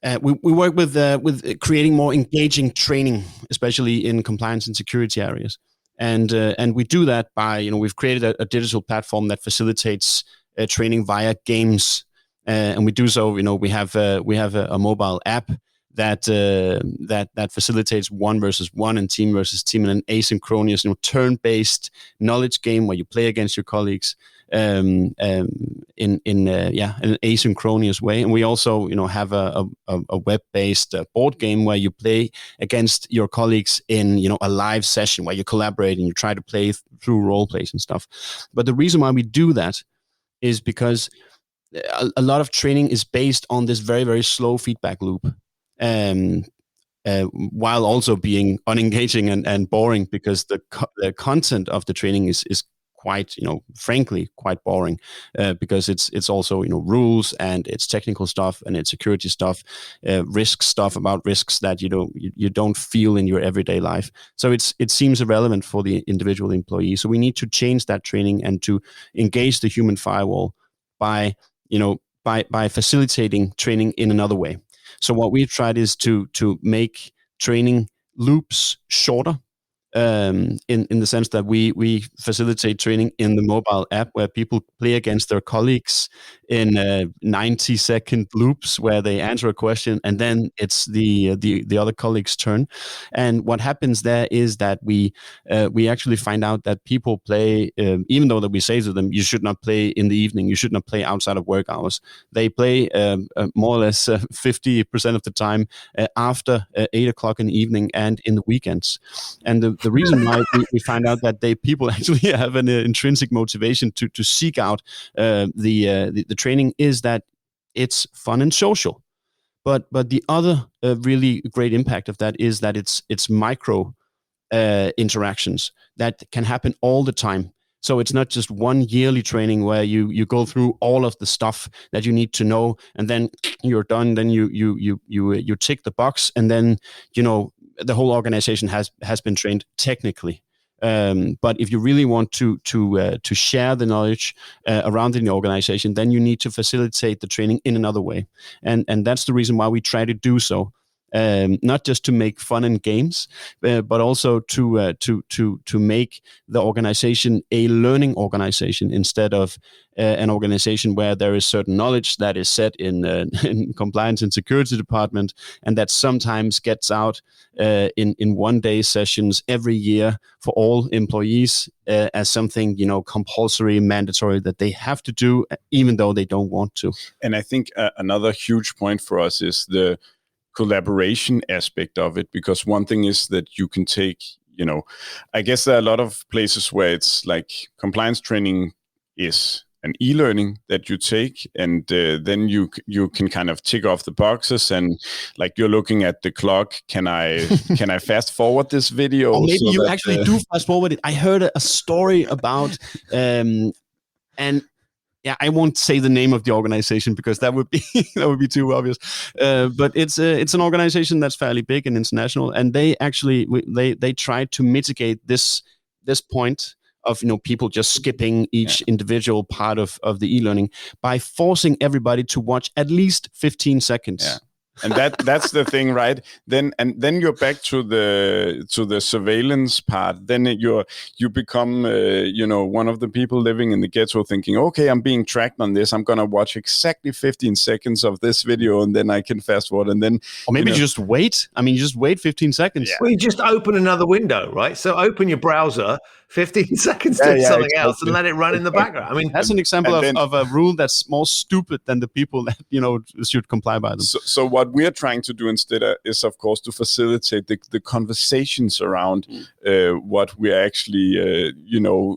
with creating more engaging training, especially in compliance and security areas. And we do that by we've created a digital platform that facilitates training via games, and we do so. We have a mobile app that facilitates 1 versus 1 and team versus team, and an asynchronous, turn-based knowledge game where you play against your colleagues in an asynchronous way. And we also have a web-based board game where you play against your colleagues in a live session where you collaborate and you try to play through role plays and stuff. But the reason why we do that is because a lot of training is based on this very, very slow feedback loop, while also being unengaging and boring, because the content of the training is quite, frankly, quite boring, because it's also, rules, and it's technical stuff, and it's security stuff, risk stuff about risks that you don't feel in your everyday life. So it seems irrelevant for the individual employee. So we need to change that training and to engage the human firewall by facilitating training in another way. So what we've tried is to make training loops shorter, in the sense that we facilitate training in the mobile app where people play against their colleagues in 90-second loops where they answer a question and then it's the other colleague's turn. And what happens there is that we actually find out that people play, even though that we say to them, you should not play in the evening, you should not play outside of work hours. They play more or less 50% of the time after 8 o'clock in the evening and in the weekends. And the reason why we find out that people actually have an intrinsic motivation to seek out the training is that it's fun and social. But the other really great impact of that is that it's micro interactions that can happen all the time. So it's not just one yearly training where you go through all of the stuff that you need to know and then you're done. Then you tick the box and then the whole organization has been trained technically. But if you really want to share the knowledge around in the organization, then you need to facilitate the training in another way, and that's the reason why we try to do so. Not just to make fun and games, but also to make the organization a learning organization instead of an organization where there is certain knowledge that is set in compliance and security department, and that sometimes gets out in one-day sessions every year for all employees as something compulsory, mandatory that they have to do, even though they don't want to. And I think another huge point for us is the collaboration aspect of it, because one thing is that you can take, I guess there are a lot of places where it's like compliance training is an e-learning that you take, and then you can kind of tick off the boxes, and like you're looking at the clock. Can I fast forward this video? Or maybe you actually do fast forward it. I heard a story about and. Yeah, I won't say the name of the organization because that would be too obvious. But it's an organization that's fairly big and international, and they actually they tried to mitigate this point of people just skipping each individual part of the e-learning by forcing everybody to watch at least 15 seconds. Yeah. And that's the thing, right? Then you're back to the surveillance part. Then you become one of the people living in the ghetto, thinking, okay, I'm being tracked on this. I'm gonna watch exactly 15 seconds of this video, and then I can fast forward. And then, or maybe just wait. I mean, just wait 15 seconds. Yeah. Well, you just open another window, right? So open your browser, 15 seconds, do something else, and let it run in the background. I mean, that's an example of a rule that's more stupid than the people that should comply by them. So what we are trying to do instead is, of course, to facilitate the conversations around what we're actually,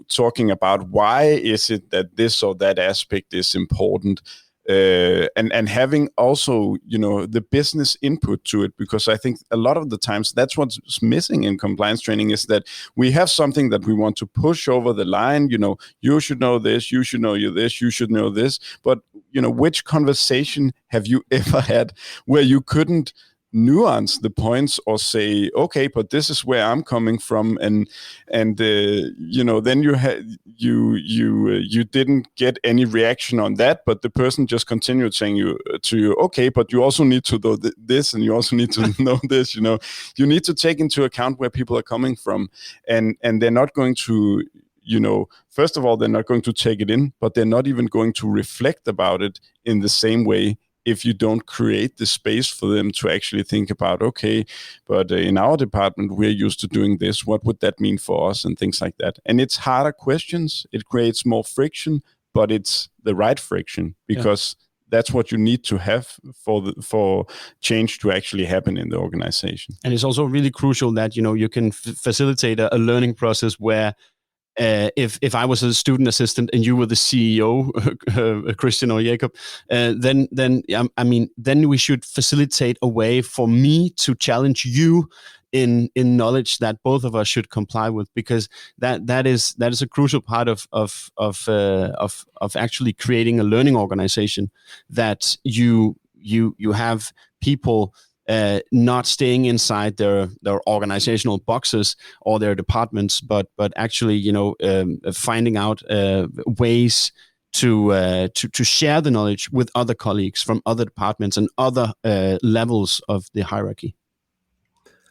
talking about. Why is it that this or that aspect is important? And having also, the business input to it, because I think a lot of the times that's what's missing in compliance training is that we have something that we want to push over the line. You should know this, you should know this, you should know this. But, which conversation have you ever had where you couldn't nuance the points or say, okay, but this is where I'm coming from, and then you didn't get any reaction on that, but the person just continued saying to you, okay, but you also need to know this, and you also need to know this. You need to take into account where people are coming from, and they're not going to. First of all, they're not going to take it in, but they're not even going to reflect about it in the same way if you don't create the space for them to actually think about, okay, but in our department, we're used to doing this. What would that mean for us? And things like that. And it's harder questions. It creates more friction, but it's the right friction because that's what you need to have for change to actually happen in the organization. And it's also really crucial that, you can facilitate a learning process where if I was a student assistant and you were the CEO, Christian or Jacob, then we should facilitate a way for me to challenge you in knowledge that both of us should comply with, because that is a crucial part of actually creating a learning organization, that you have people not staying inside their organizational boxes or their departments, but actually finding out ways to share the knowledge with other colleagues from other departments and other levels of the hierarchy.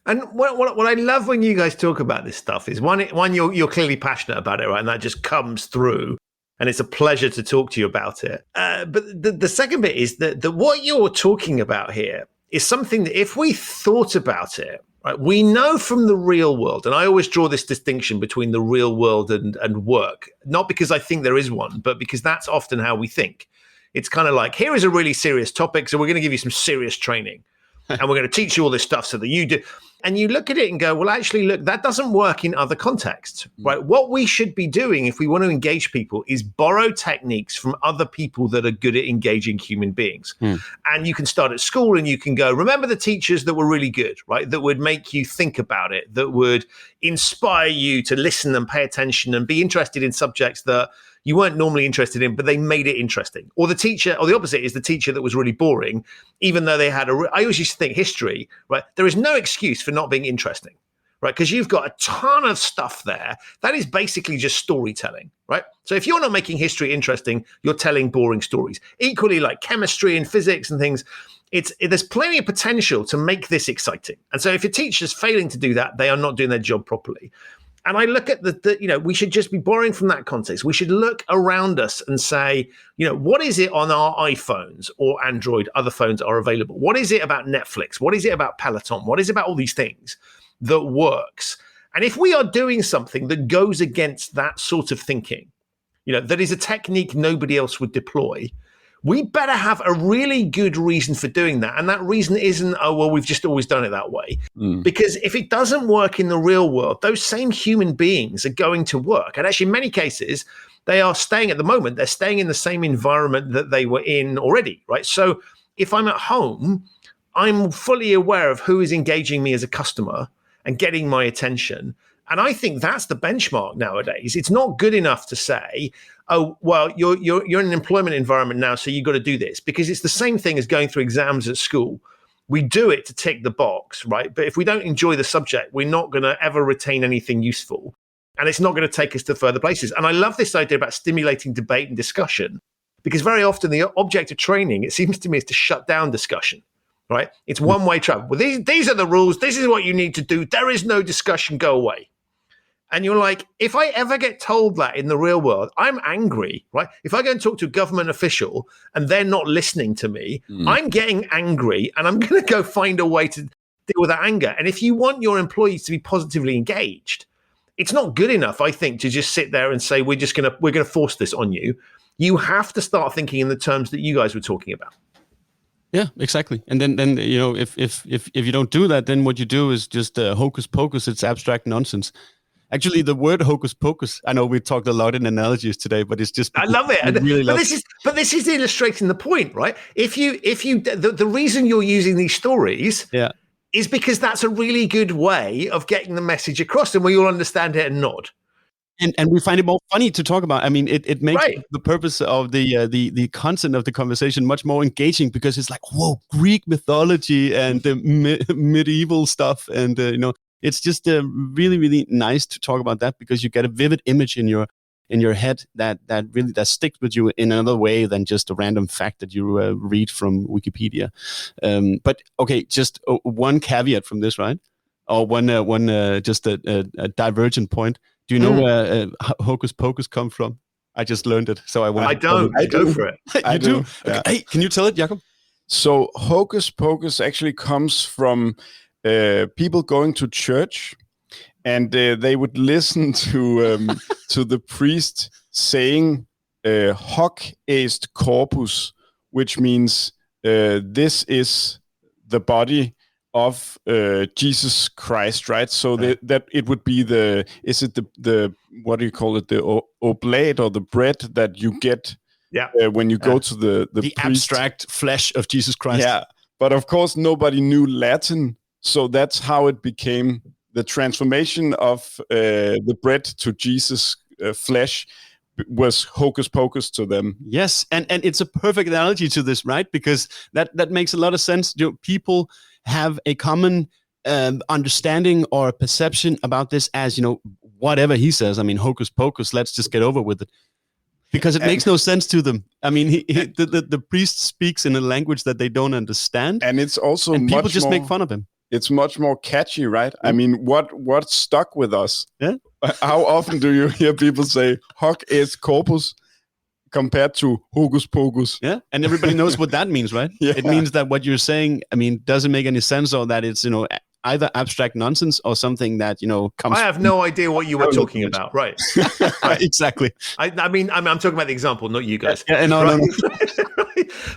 And what I love when you guys talk about this stuff is one you're clearly passionate about it, right? And that just comes through, and it's a pleasure to talk to you about it. But the second bit is that what you're talking about here is something that if we thought about it, right, we know from the real world, and I always draw this distinction between the real world and work, not because I think there is one, but because that's often how we think. It's kind of like, here is a really serious topic, so we're going to give you some serious training. And we're going to teach you all this stuff so that you do. And you look at it and go, well, actually, look, that doesn't work in other contexts, right? What we should be doing if we want to engage people is borrow techniques from other people that are good at engaging human beings. And you can start at school and you can go, remember the teachers that were really good, right? That would make you think about it, that would inspire you to listen and pay attention and be interested in subjects that you weren't normally interested in, but they made it interesting. Or the teacher, or the opposite is the teacher that was really boring, even though they had I always used to think history, right? There is no excuse for not being interesting, right? Because you've got a ton of stuff there that is basically just storytelling, right? So if you're not making history interesting, you're telling boring stories. Equally, like chemistry and physics and things, there's plenty of potential to make this exciting. And so if your teacher's failing to do that, they are not doing their job properly. And I look at we should just be borrowing from that context. We should look around us and say, what is it on our iPhones or Android, other phones are available? What is it about Netflix? What is it about Peloton? What is it about all these things that works? And if we are doing something that goes against that sort of thinking, that is a technique nobody else would deploy, we better have a really good reason for doing that. And that reason isn't, oh, well, we've just always done it that way. Because if it doesn't work in the real world, those same human beings are going to work. And actually, in many cases, they are staying at the moment, they're staying in the same environment that they were in already, right? So if I'm at home, I'm fully aware of who is engaging me as a customer and getting my attention. And I think that's the benchmark nowadays. It's not good enough to say, oh, well, you're in an employment environment now, so you've got to do this, because it's the same thing as going through exams at school. We do it to tick the box, right? But if we don't enjoy the subject, we're not going to ever retain anything useful. And it's not going to take us to further places. And I love this idea about stimulating debate and discussion, because very often the object of training, it seems to me, is to shut down discussion, right? It's one-way travel. Well, these are the rules. This is what you need to do. There is no discussion. Go away. And you're like, if I ever get told that in the real world, I'm angry, right? If I go and talk to a government official and they're not listening to me, I'm getting angry, and I'm going to go find a way to deal with that anger. And if you want your employees to be positively engaged, it's not good enough, I think, to just sit there and say, we're going to force this on you. You have to start thinking in the terms that you guys were talking about. Yeah, exactly. And then if you don't do that, then what you do is just hocus pocus. It's abstract nonsense. Actually, the word hocus pocus, I know we talked a lot in analogies today, but it's just, I love it. Really but this is illustrating the point, right? If you the reason you're using these stories is because that's a really good way of getting the message across, and we all understand it and nod. And we find it more funny to talk about. I mean, it makes the purpose of the content of the conversation much more engaging, because it's like, whoa, Greek mythology and the medieval stuff, and it's just really, really nice to talk about that, because you get a vivid image in your head that really sticks with you in another way than just a random fact that you read from Wikipedia. But okay, just one caveat from this, right? Or one just a divergent point. Do you know where hocus pocus come from? I just learned it, so I want. I don't. I go for it. You do? Okay. Yeah. Hey, can you tell it, Jacob? So hocus pocus actually comes from people going to church, and they would listen to the priest saying hoc est corpus, which means this is the body of Jesus Christ, right? So that it would be the what do you call it, the oblate or the bread that you get when you go to the priest. Abstract flesh of Jesus Christ. Yeah, but of course nobody knew Latin, so that's how it became the transformation of the bread to Jesus' flesh was hocus pocus to them. Yes, and it's a perfect analogy to this, right? Because that makes a lot of sense. People have a common understanding or perception about this as, whatever he says. I mean, hocus pocus, let's just get over with it. Because it makes no sense to them. I mean, the priest speaks in a language that they don't understand. And it's also people just make fun of him. It's much more catchy, right? I mean, what stuck with us? Yeah. How often do you hear people say hoc est corpus compared to hocus pocus? Yeah, and everybody knows what that means, right? Yeah. It means that what you're saying, doesn't make any sense, or that it's, either abstract nonsense or something that, comes. I have no idea what you were talking about. Right. Right. Exactly. I mean, I'm talking about the example, not you guys. Yeah, no.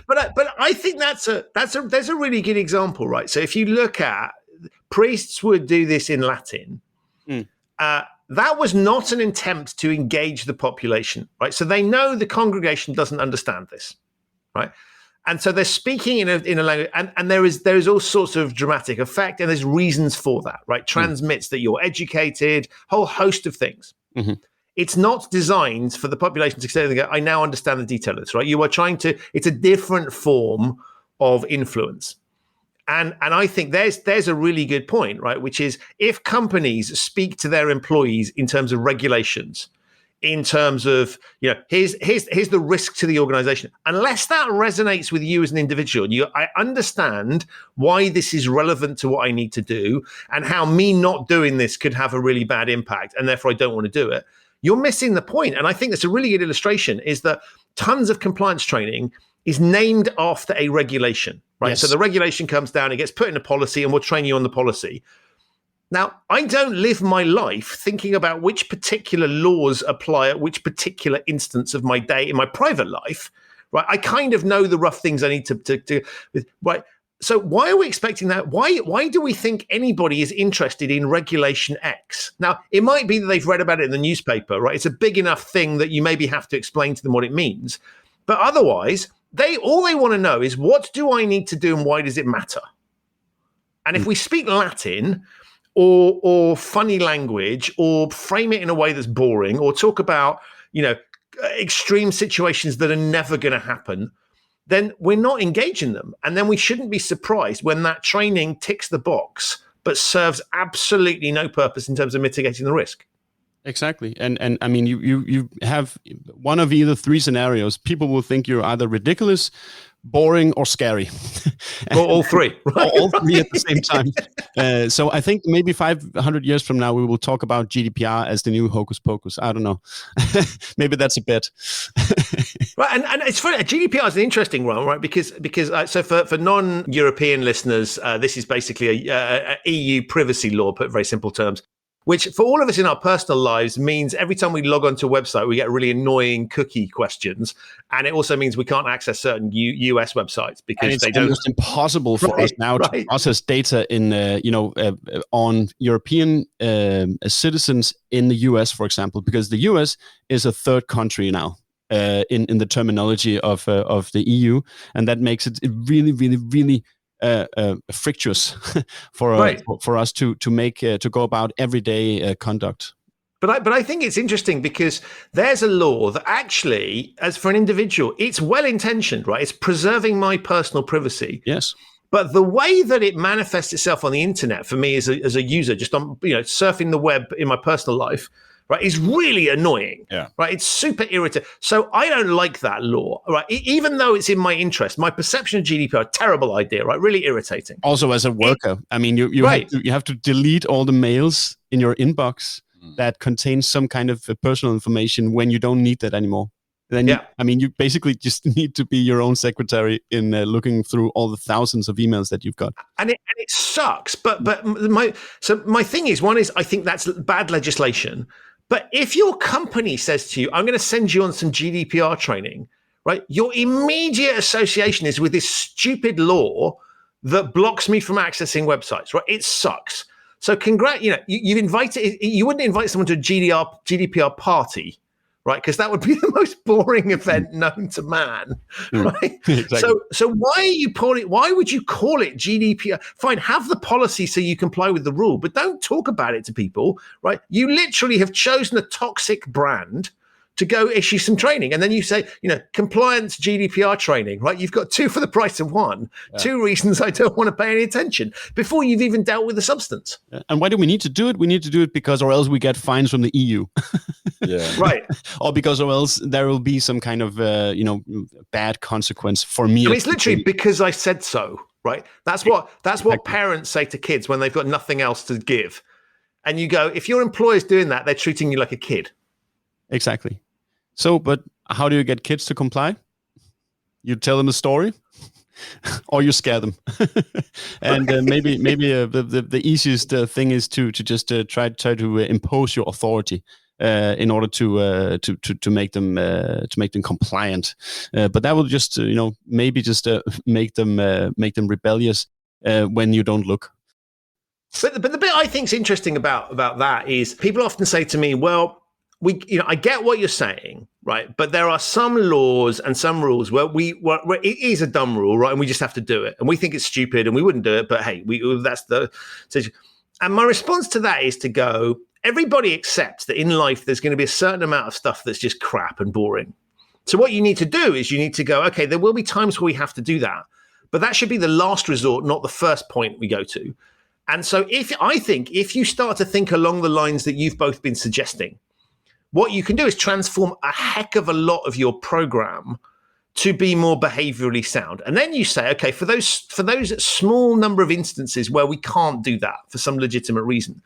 But I think that's a really good example, right? So if you look at priests would do this in Latin, that was not an attempt to engage the population, right? So they know the congregation doesn't understand this, right? And so they're speaking in a language, and there is all sorts of dramatic effect, and there's reasons for that, right? Transmits that you're educated, whole host of things. Mm-hmm. It's not designed for the population to say, I now understand the detail of this, right? You are it's a different form of influence. And I think there's a really good point, right? Which is, if companies speak to their employees in terms of regulations, in terms of, here's the risk to the organization, unless that resonates with you as an individual, I understand why this is relevant to what I need to do and how me not doing this could have a really bad impact, and therefore I don't want to do it. You're missing the point. And I think that's a really good illustration, is that tons of compliance training is named after a regulation, right? Yes. So the regulation comes down, it gets put in a policy, and we'll train you on the policy. Now, I don't live my life thinking about which particular laws apply at which particular instance of my day in my private life, right? I kind of know the rough things I need to right? So why are we expecting that? Why do we think anybody is interested in regulation X? Now, it might be that they've read about it in the newspaper, right? It's a big enough thing that you maybe have to explain to them what it means. But otherwise, all they want to know is, what do I need to do and why does it matter? And if we speak Latin, or funny language, or frame it in a way that's boring, or talk about, extreme situations that are never going to happen, then we're not engaging them. And then we shouldn't be surprised when that training ticks the box, but serves absolutely no purpose in terms of mitigating the risk. Exactly. And I mean, you have one of either three scenarios. People will think you're either ridiculous, boring, or scary. Or all three. Right? All three at the same time. So I think maybe 500 years from now, we will talk about GDPR as the new hocus pocus. I don't know. Maybe that's a bet. Right. And it's funny. GDPR is an interesting one, right? Because so for non-European listeners, this is basically a EU privacy law, put in very simple terms, which for all of us in our personal lives means every time we log onto a website, we get really annoying cookie questions. And it also means we can't access certain US websites because they don't. It's impossible for us now to process data in, on European citizens in the US, for example, because the US is a third country now in the terminology of the EU. And that makes it really, really, really frictious for us to go about everyday conduct. But I think it's interesting because there's a law that actually, as for an individual, it's well intentioned, right? It's preserving my personal privacy. Yes. But the way that it manifests itself on the internet for me as a user, just on surfing the web in my personal life, right, is really annoying. Yeah. Right. It's super irritating. So I don't like that law. Right. Even though it's in my interest, my perception of GDPR, terrible idea. Right. Really irritating. Also, as a worker, I mean, you have to delete all the mails in your inbox that contains some kind of personal information when you don't need that anymore. Then you basically just need to be your own secretary in looking through all the thousands of emails that you've got. And it sucks. But my thing is, one is I think that's bad legislation. But if your company says to you, I'm going to send you on some GDPR training, right? Your immediate association is with this stupid law that blocks me from accessing websites, right? It sucks. So you wouldn't invite someone to a GDPR party, right? Because that would be the most boring event known to man, right? Exactly. So why would you call it GDPR? Fine, have the policy so you comply with the rule, but don't talk about it to people, right? You literally have chosen a toxic brand to go issue some training. And then you say, compliance GDPR training, right? You've got 2 for the price of 1. Yeah. 2 reasons I don't want to pay any attention before you've even dealt with the substance. And why do we need to do it? We need to do it because, or else we get fines from the EU. Yeah. Right. Or because, or else there will be some kind of, bad consequence for me. It's literally because I said so, right? That's what parents say to kids when they've got nothing else to give. And you go, if your employer's doing that, they're treating you like a kid. Exactly. So, but how do you get kids to comply? You tell them a story, or you scare them. And maybe the easiest thing is to just try to impose your authority in order to make them compliant. But that will just maybe just make them rebellious when you don't look. But the bit I think is interesting about that is people often say to me, well, I get what you're saying, right? But there are some laws and some rules where it is a dumb rule, right? And we just have to do it. And we think it's stupid and we wouldn't do it, but hey, that's the situation. And my response to that is to go, everybody accepts that in life, there's going to be a certain amount of stuff that's just crap and boring. So what you need to do is you need to go, okay, there will be times where we have to do that, but that should be the last resort, not the first point we go to. And so if you start to think along the lines that you've both been suggesting, what you can do is transform a heck of a lot of your program to be more behaviorally sound. And then you say, okay, for those small number of instances where we can't do that for some legitimate reason,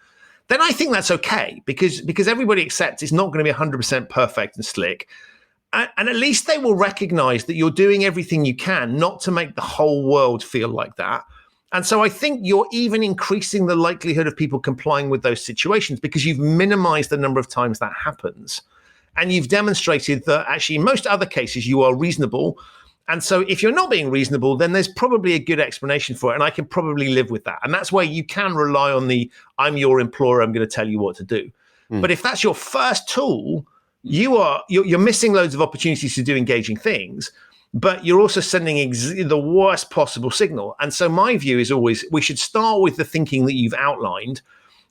then I think that's okay because everybody accepts it's not going to be 100% perfect and slick. And at least they will recognize that you're doing everything you can not to make the whole world feel like that. And so I think you're even increasing the likelihood of people complying with those situations because you've minimized the number of times that happens. And you've demonstrated that actually in most other cases you are reasonable. And so if you're not being reasonable, then there's probably a good explanation for it. And I can probably live with that. And that's where you can rely on I'm your employer, I'm going to tell you what to do. But if that's your first tool, you're missing loads of opportunities to do engaging things. But you're also sending the worst possible signal. And so my view is always we should start with the thinking that you've outlined.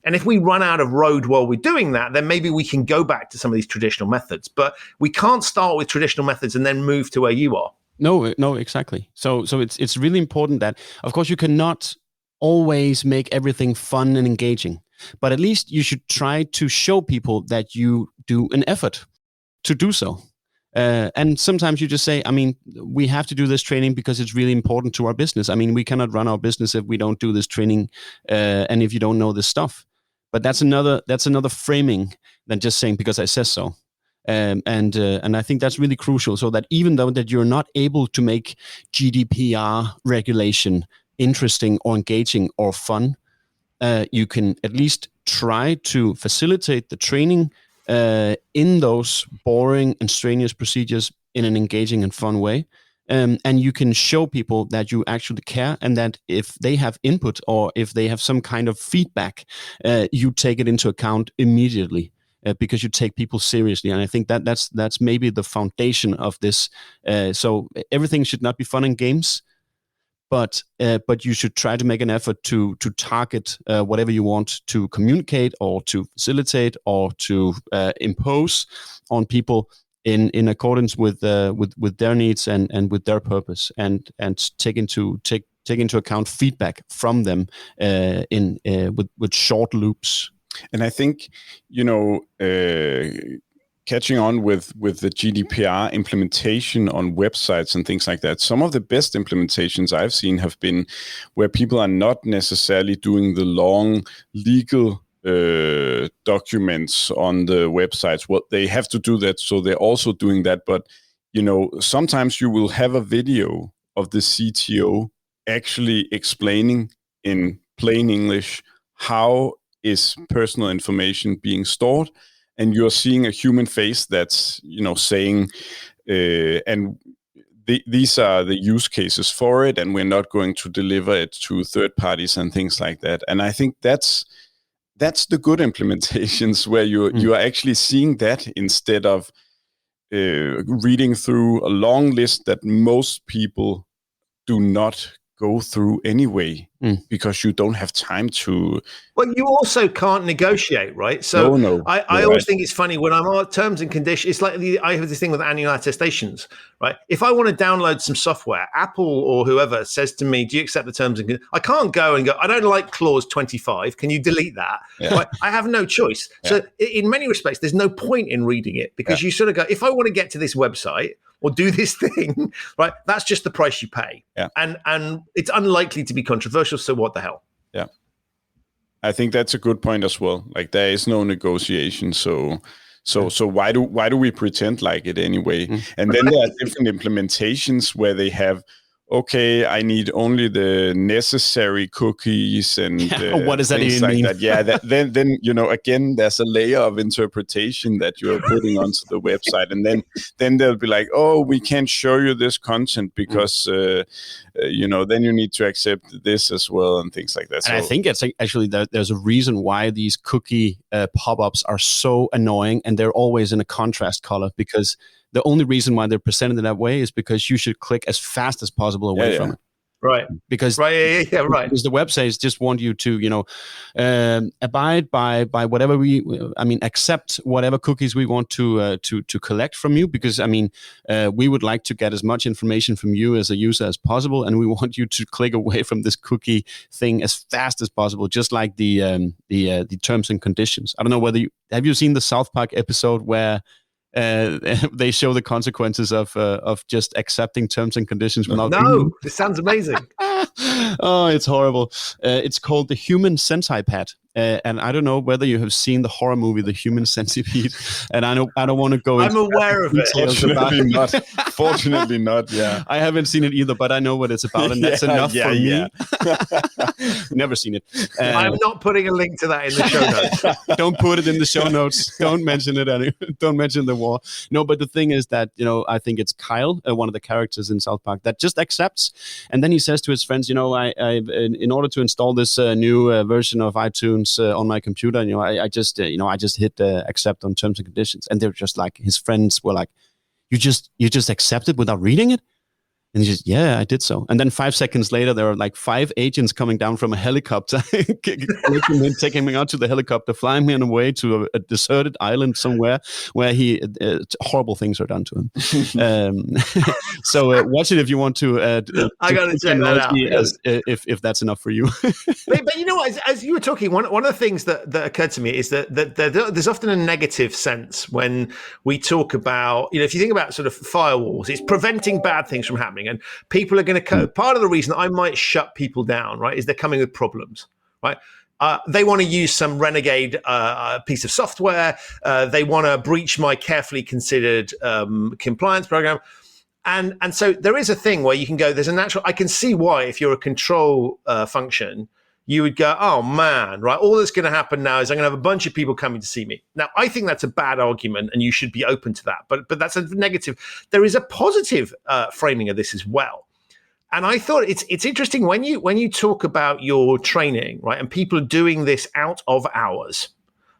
And if we run out of road while we're doing that, then maybe we can go back to some of these traditional methods. But we can't start with traditional methods and then move to where you are. No, exactly. So it's really important that, of course, you cannot always make everything fun and engaging. But at least you should try to show people that you do an effort to do so. And sometimes you just say, we have to do this training because it's really important to our business. We cannot run our business if we don't do this training and if you don't know this stuff. But that's another framing than just saying because I says so. And I think that's really crucial. So that even though that you're not able to make GDPR regulation interesting or engaging or fun, you can at least try to facilitate the training in those boring and strenuous procedures in an engaging and fun way. And you can show people that you actually care and that if they have input or if they have some kind of feedback, you take it into account immediately because you take people seriously. And I think that's maybe the foundation of this. So everything should not be fun and games, but you should try to make an effort to target whatever you want to communicate or to facilitate or to impose on people in accordance with their needs and with their purpose, and take into account feedback from them with short loops. And I think catching on with the GDPR implementation on websites and things like that, some of the best implementations I've seen have been where people are not necessarily doing the long legal documents on the websites. Well, they have to do that, so they're also doing that, but sometimes you will have a video of the CTO actually explaining in plain English how is personal information being stored, and you're seeing a human face that's saying and these are the use cases for it, and we're not going to deliver it to third parties and things like that. And I think that's the good implementations where you are actually seeing that instead of reading through a long list that most people do not go through anyway, because you don't have time to. Well, you also can't negotiate, right? So No. I always think it's funny when I'm on terms and conditions. It's like I have this thing with annual attestations, right? If I want to download some software, Apple or whoever says to me, "Do you accept the terms and conditions?" I can't go and go, "I don't like clause 25. Can you delete that?" Yeah. Right? I have no choice. Yeah. So in many respects, there's no point in reading it, because you sort of go, if I want to get to this website or do this thing, right, that's just the price you pay. Yeah. And it's unlikely to be controversial, so what the hell? Yeah. I think that's a good point as well. Like, there is no negotiation, so why do we pretend like it anyway? And then there are different implementations where they have, okay, I need only the necessary cookies and what does that things even like mean? that. Yeah, then again, there's a layer of interpretation that you're putting onto the website, and then they'll be like, oh, we can't show you this content because then you need to accept this as well, and things like that. And I think it's actually there's a reason why these cookie pop-ups are so annoying, and they're always in a contrast color, because the only reason why they're presented in that way is because you should click as fast as possible away from it. Right. Because right. Because the websites just want you to, abide by whatever accept whatever cookies we want to collect from you. Because we would like to get as much information from you as a user as possible, and we want you to click away from this cookie thing as fast as possible. Just like the terms and conditions. I don't know whether have you seen the South Park episode where they show the consequences of just accepting terms and conditions without reading them? This sounds amazing. Oh, it's horrible. It's called the Human Centipede. And I don't know whether you have seen the horror movie The Human Centipede. And I don't want to go into I'm aware of it. Fortunately not, yeah. I haven't seen it either, but I know what it's about, and that's enough for me. Never seen it. I'm not putting a link to that in the show notes. Don't put it in the show notes. Don't mention it. Don't mention the war. No, but the thing is that, I think it's Kyle, one of the characters in South Park, that just accepts. And then he says to his friends, I in order to install this new version of iTunes on my computer, I just hit accept on terms and conditions, and they're just like, his friends were like, you just accepted without reading it? And he just, yeah, I did so. And then 5 seconds later, there are like 5 agents coming down from a helicopter, taking him out to the helicopter, flying him away to a deserted island somewhere where horrible things are done to him. So watch it if you want to. I got to check that out. If that's enough for you. but you know what? As you were talking, one of the things that occurred to me is that there's often a negative sense when we talk about, if you think about sort of firewalls, it's preventing bad things from happening. And people are going to part of the reason I might shut people down, right, is they're coming with problems, right? They want to use some renegade piece of software. They want to breach my carefully considered compliance program. And so there is a thing where you can go, there's a natural, I can see why if you're a control function, you would go, oh man, right, all that's going to happen now is I'm going to have a bunch of people coming to see me. Now, I think that's a bad argument, and you should be open to that. But that's a negative. There is a positive framing of this as well. And I thought it's interesting when you talk about your training, right, and people are doing this out of hours.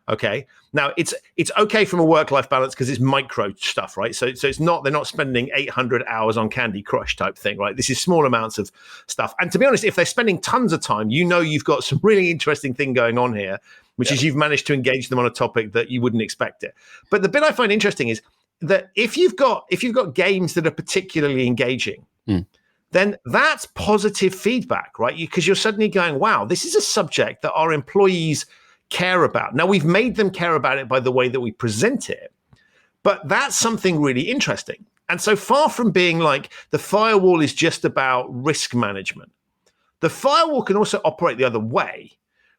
Okay. Now it's okay from a work-life balance because it's micro stuff, right? So it's not, they're not spending 800 hours on Candy Crush type thing, right? This is small amounts of stuff. And to be honest, if they're spending tons of time, you've got some really interesting thing going on here, which is you've managed to engage them on a topic that you wouldn't expect it. But the bit I find interesting is that if you've got games that are particularly engaging, then that's positive feedback, right? Because you're suddenly going, wow, this is a subject that our employees care about. Now, we've made them care about it by the way that we present it, but that's something really interesting. And so far from being like the firewall is just about risk management, the firewall can also operate the other way,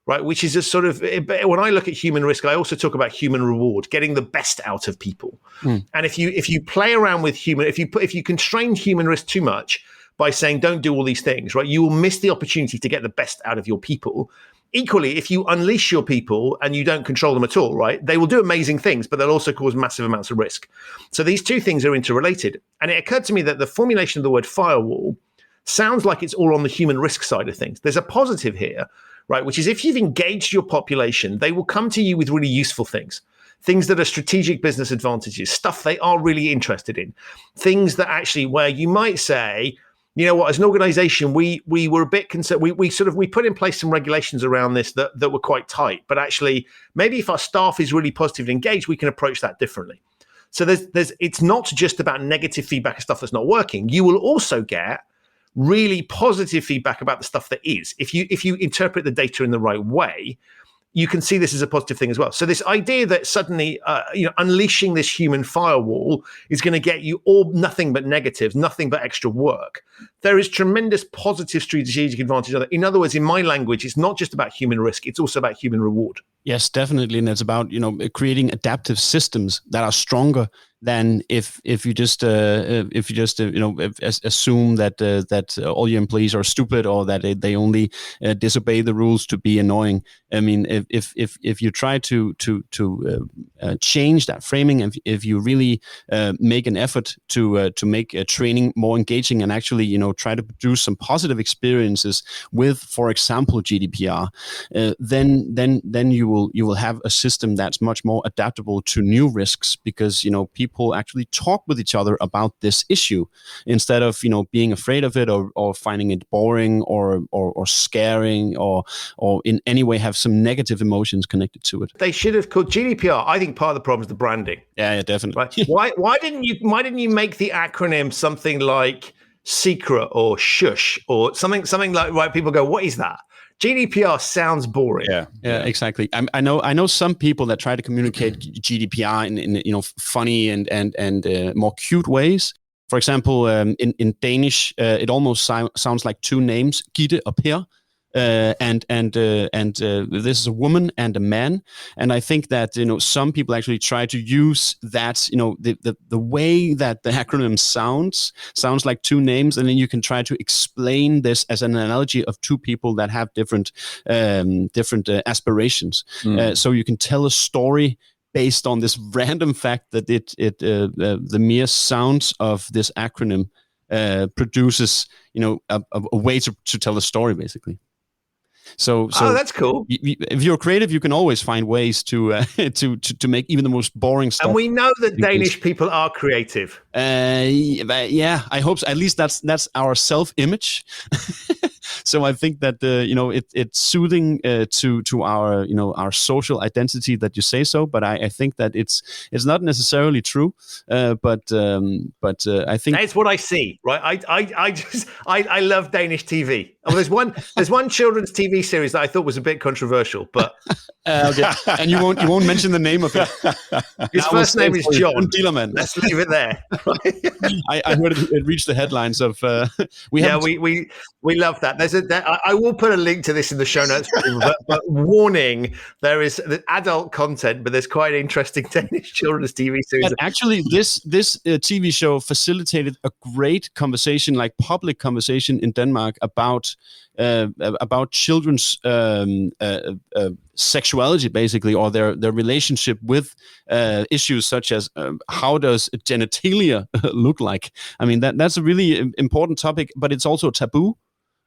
right? Which is a sort of, when I look at human risk, I also talk about human reward, getting the best out of people. And if you play around with if you constrain human risk too much by saying don't do all these things, right, you will miss the opportunity to get the best out of your people. Equally, if you unleash your people and you don't control them at all, right, they will do amazing things, but they'll also cause massive amounts of risk. So these two things are interrelated. And it occurred to me that the formulation of the word firewall sounds like it's all on the human risk side of things. There's a positive here, right, which is if you've engaged your population, they will come to you with really useful things that are strategic business advantages, stuff they are really interested in, things that actually where you might say, you know what, as an organization, we were a bit concerned. We put in place some regulations around this that were quite tight, but actually maybe if our staff is really positive and engaged, we can approach that differently. So it's not just about negative feedback and stuff that's not working. You will also get really positive feedback about the stuff that is. If you interpret the data in the right way, you can see this as a positive thing as well. So this idea that suddenly, unleashing this human firewall is going to get you all nothing but negatives, nothing but extra work. There is tremendous positive strategic advantage of it. In other words, in my language, it's not just about human risk; it's also about human reward. Yes, definitely, and it's about creating adaptive systems that are stronger than if you just assume that all your employees are stupid or that they only disobey the rules to be annoying. I mean, if you try to change that framing, and if you really make an effort to make training more engaging and actually try to produce some positive experiences with, for example, GDPR, then you will have a system that's much more adaptable to new risks because people actually talk with each other about this issue instead of being afraid of it or finding it boring or scaring or in any way have some negative emotions connected to it. They should have called GDPR. I think part of the problem is the branding. Yeah, definitely. Right? Why didn't you make the acronym something like secret or shush or something like, right, people go, what is that? GDPR sounds boring. Yeah, exactly. I know some people that try to communicate GDPR in funny and more cute ways. For example, in Danish, it almost sounds like two names, Gitte or Per. And this is a woman and a man, and I think that some people actually try to use that the way that the acronym sounds like two names, and then you can try to explain this as an analogy of two people that have different aspirations. So you can tell a story based on this random fact that the mere sounds of this acronym produces a way to tell a story basically. So that's cool. If you're creative, you can always find ways to make even the most boring stuff. And we know that Danish people are creative. Yeah, I hope so. At least that's our self-image. So I think that it's soothing to our social identity that you say so. But I think that it's not necessarily true. But I think that's what I see. Right? I love Danish TV. Oh, there's one children's TV series that I thought was a bit controversial, but okay. And you won't mention the name of it. His first name is John. Dielerman. Let's leave it there. I heard it reached the headlines of. We love that. I will put a link to this in the show notes, but warning: there is adult content, but there's quite an interesting Danish children's TV series. But actually, this TV show facilitated a great conversation, like public conversation in Denmark about children's sexuality, basically, or their relationship with issues such as how does genitalia look like? I mean, that's a really important topic, but it's also taboo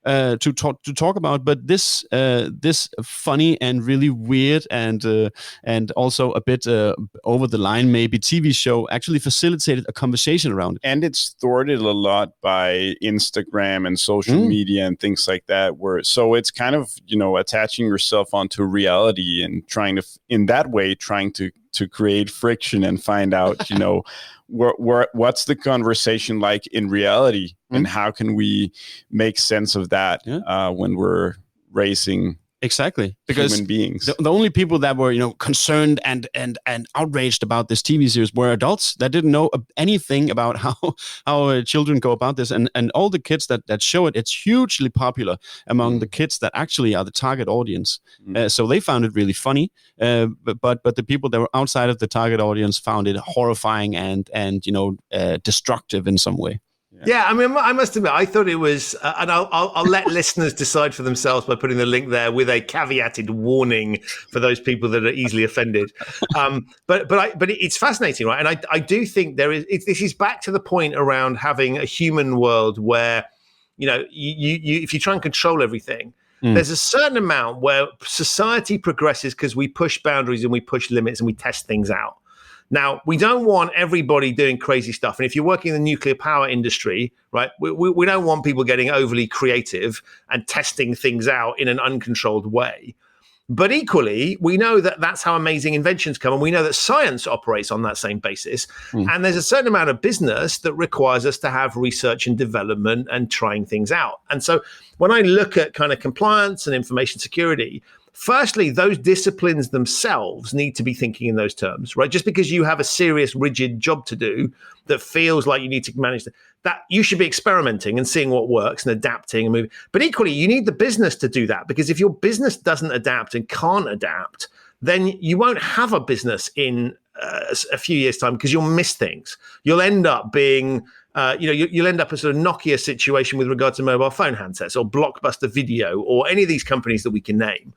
to talk about. But this funny and really weird and also a bit over the line maybe TV show actually facilitated a conversation around it. And it's thwarted a lot by Instagram and social media and things like that. So it's kind of attaching yourself onto reality and trying to create friction and find out what's the conversation like in reality, and how can we make sense of that when we're raising Exactly, because human beings. The only people that were, concerned and outraged about this TV series were adults that didn't know anything about how children go about this, and all the kids that show it. It's hugely popular among the kids that actually are the target audience. So they found it really funny, but the people that were outside of the target audience found it horrifying and destructive in some way. Yeah, I mean, I must admit, I thought it was, and I'll let listeners decide for themselves by putting the link there with a caveated warning for those people that are easily offended. But it's fascinating, right? And I do think this is back to the point around having a human world where, you if you try and control everything, there's a certain amount where society progresses because we push boundaries and we push limits and we test things out. Now, we don't want everybody doing crazy stuff. And if you're working in the nuclear power industry, right, we don't want people getting overly creative and testing things out in an uncontrolled way. But equally, we know that that's how amazing inventions come. And we know that science operates on that same basis. And there's a certain amount of business that requires us to have research and development and trying things out. And so when I look at kind of compliance and information security, firstly, those disciplines themselves need to be thinking in those terms, right? Just because you have a serious, rigid job to do that feels like you need to manage that, you should be experimenting and seeing what works and adapting and moving. But equally, you need the business to do that, because if your business doesn't adapt and can't adapt, then you won't have a business in a few years' time, because you'll miss things. You'll end up being you'll end up a sort of Nokia situation with regard to mobile phone handsets or Blockbuster Video or any of these companies that we can name.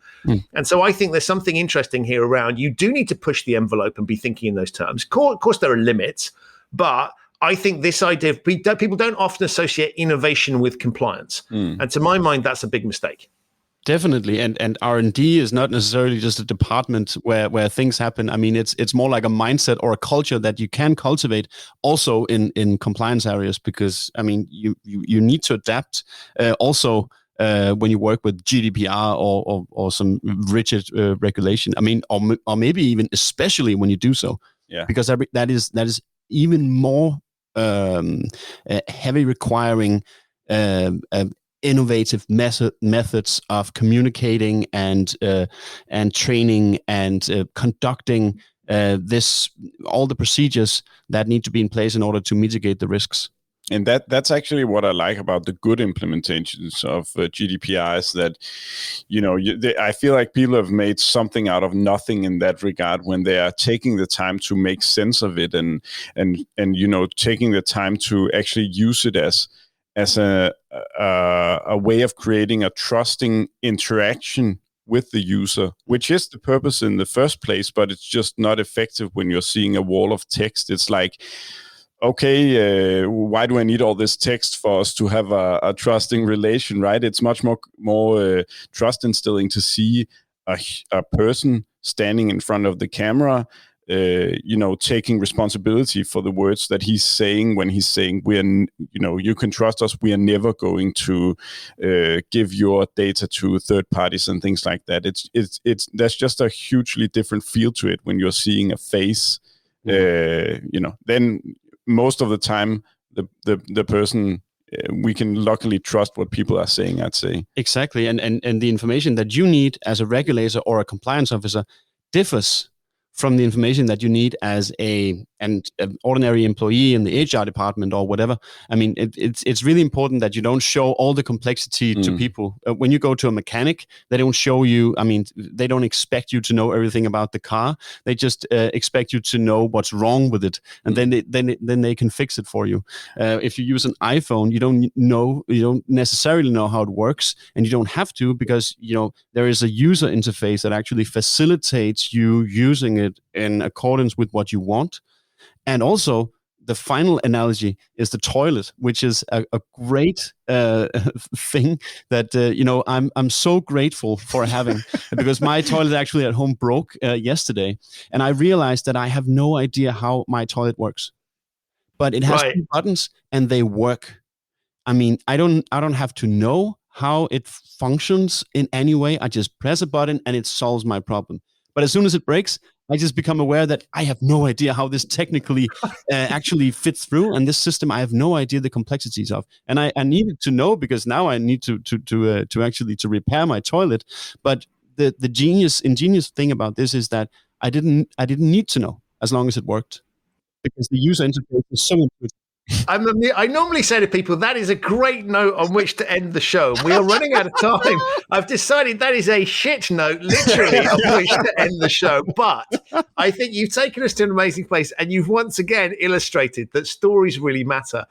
And so I think there's something interesting here around, you do need to push the envelope and be thinking in those terms. Of course, there are limits, but I think this idea of people don't often associate innovation with compliance. And to my mind, that's a big mistake. Definitely, and R&D is not necessarily just a department where things happen. I mean, it's more like a mindset or a culture that you can cultivate also in compliance areas, because I mean, you need to adapt also when you work with GDPR or some rigid regulation. I mean, or maybe even especially when you do so, because that is even more heavy requiring innovative methods of communicating and training and conducting all the procedures that need to be in place in order to mitigate the risks. And that's actually what I like about the good implementations of GDPR, is that, I feel like people have made something out of nothing in that regard when they are taking the time to make sense of it and taking the time to actually use it as a way of creating a trusting interaction with the user, which is the purpose in the first place, but it's just not effective when you're seeing a wall of text. It's like, okay, why do I need all this text for us to have a trusting relation, right? It's much more trust instilling to see a person standing in front of the camera, taking responsibility for the words that he's saying when he's saying, you can trust us. We are never going to give your data to third parties and things like that. There's just a hugely different feel to it when you're seeing a face. Then most of the time, the person, we can luckily trust what people are saying, I'd say. Exactly, and the information that you need as a regulator or a compliance officer differs from the information that you need as an ordinary employee in the HR department or whatever. I mean, it's really important that you don't show all the complexity to people. When you go to a mechanic, they don't show you, I mean, they don't expect you to know everything about the car. They just expect you to know what's wrong with it, and then they can fix it for you. If you use an iPhone, you don't necessarily know how it works, and you don't have to, because there is a user interface that actually facilitates you using it in accordance with what you want. And also, the final analogy is the toilet, which is a great thing that I'm so grateful for having, because my toilet actually at home broke yesterday, and I realized that I have no idea how my toilet works, but it has two buttons and they work. I mean, I don't have to know how it functions in any way. I just press a button and it solves my problem. But as soon as it breaks, I just become aware that I have no idea how this technically actually fits through, and this system I have no idea the complexities of. And I needed to know, because now I need to actually to repair my toilet. But the ingenious thing about this is that I didn't need to know, as long as it worked, because the user interface is so intuitive. I normally say to people, that is a great note on which to end the show. We are running out of time. I've decided that is a shit note, literally, on which to end the show. But I think you've taken us to an amazing place, and you've once again illustrated that stories really matter.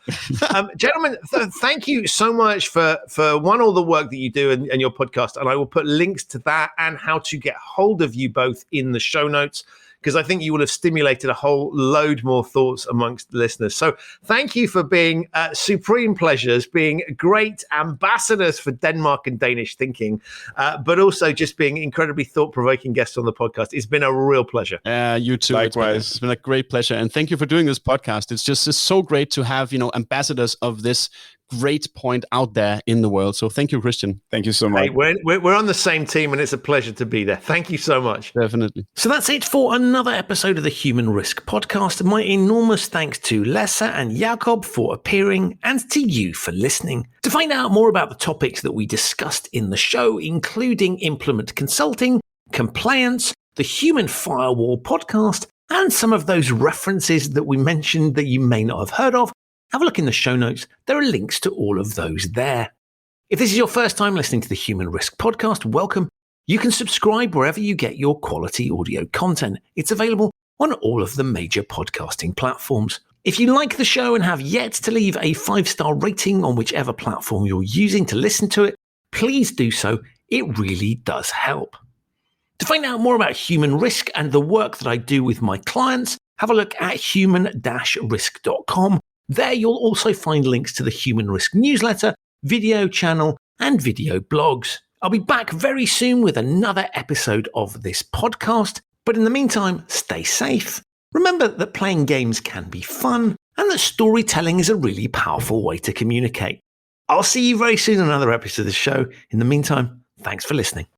Gentlemen, thank you so much for all the work that you do and your podcast. And I will put links to that and how to get hold of you both in the show notes, because I think you will have stimulated a whole load more thoughts amongst the listeners. So thank you for being supreme pleasures, being great ambassadors for Denmark and Danish thinking, but also just being incredibly thought-provoking guests on the podcast. It's been a real pleasure. You too. Likewise. It's been a great pleasure. And thank you for doing this podcast. It's so great to have, ambassadors of this great point out there in the world. So thank you, Christian. Thank you so much. Hey, we're on the same team, and it's a pleasure to be there. Thank you so much. Definitely. So that's it for another episode of the Human Risk Podcast. My enormous thanks to Lasse and Jakob for appearing, and to you for listening. To find out more about the topics that we discussed in the show, including implement consulting, compliance, the Human Firewall podcast, and some of those references that we mentioned that you may not have heard of, have a look in the show notes. There are links to all of those there. If this is your first time listening to the Human Risk Podcast, welcome. You can subscribe wherever you get your quality audio content. It's available on all of the major podcasting platforms. If you like the show and have yet to leave a 5-star rating on whichever platform you're using to listen to it, please do so. It really does help. To find out more about human risk and the work that I do with my clients, have a look at human-risk.com. There you'll also find links to the Human Risk newsletter, video channel, and video blogs. I'll be back very soon with another episode of this podcast. But in the meantime, stay safe. Remember that playing games can be fun, and that storytelling is a really powerful way to communicate. I'll see you very soon in another episode of the show. In the meantime, thanks for listening.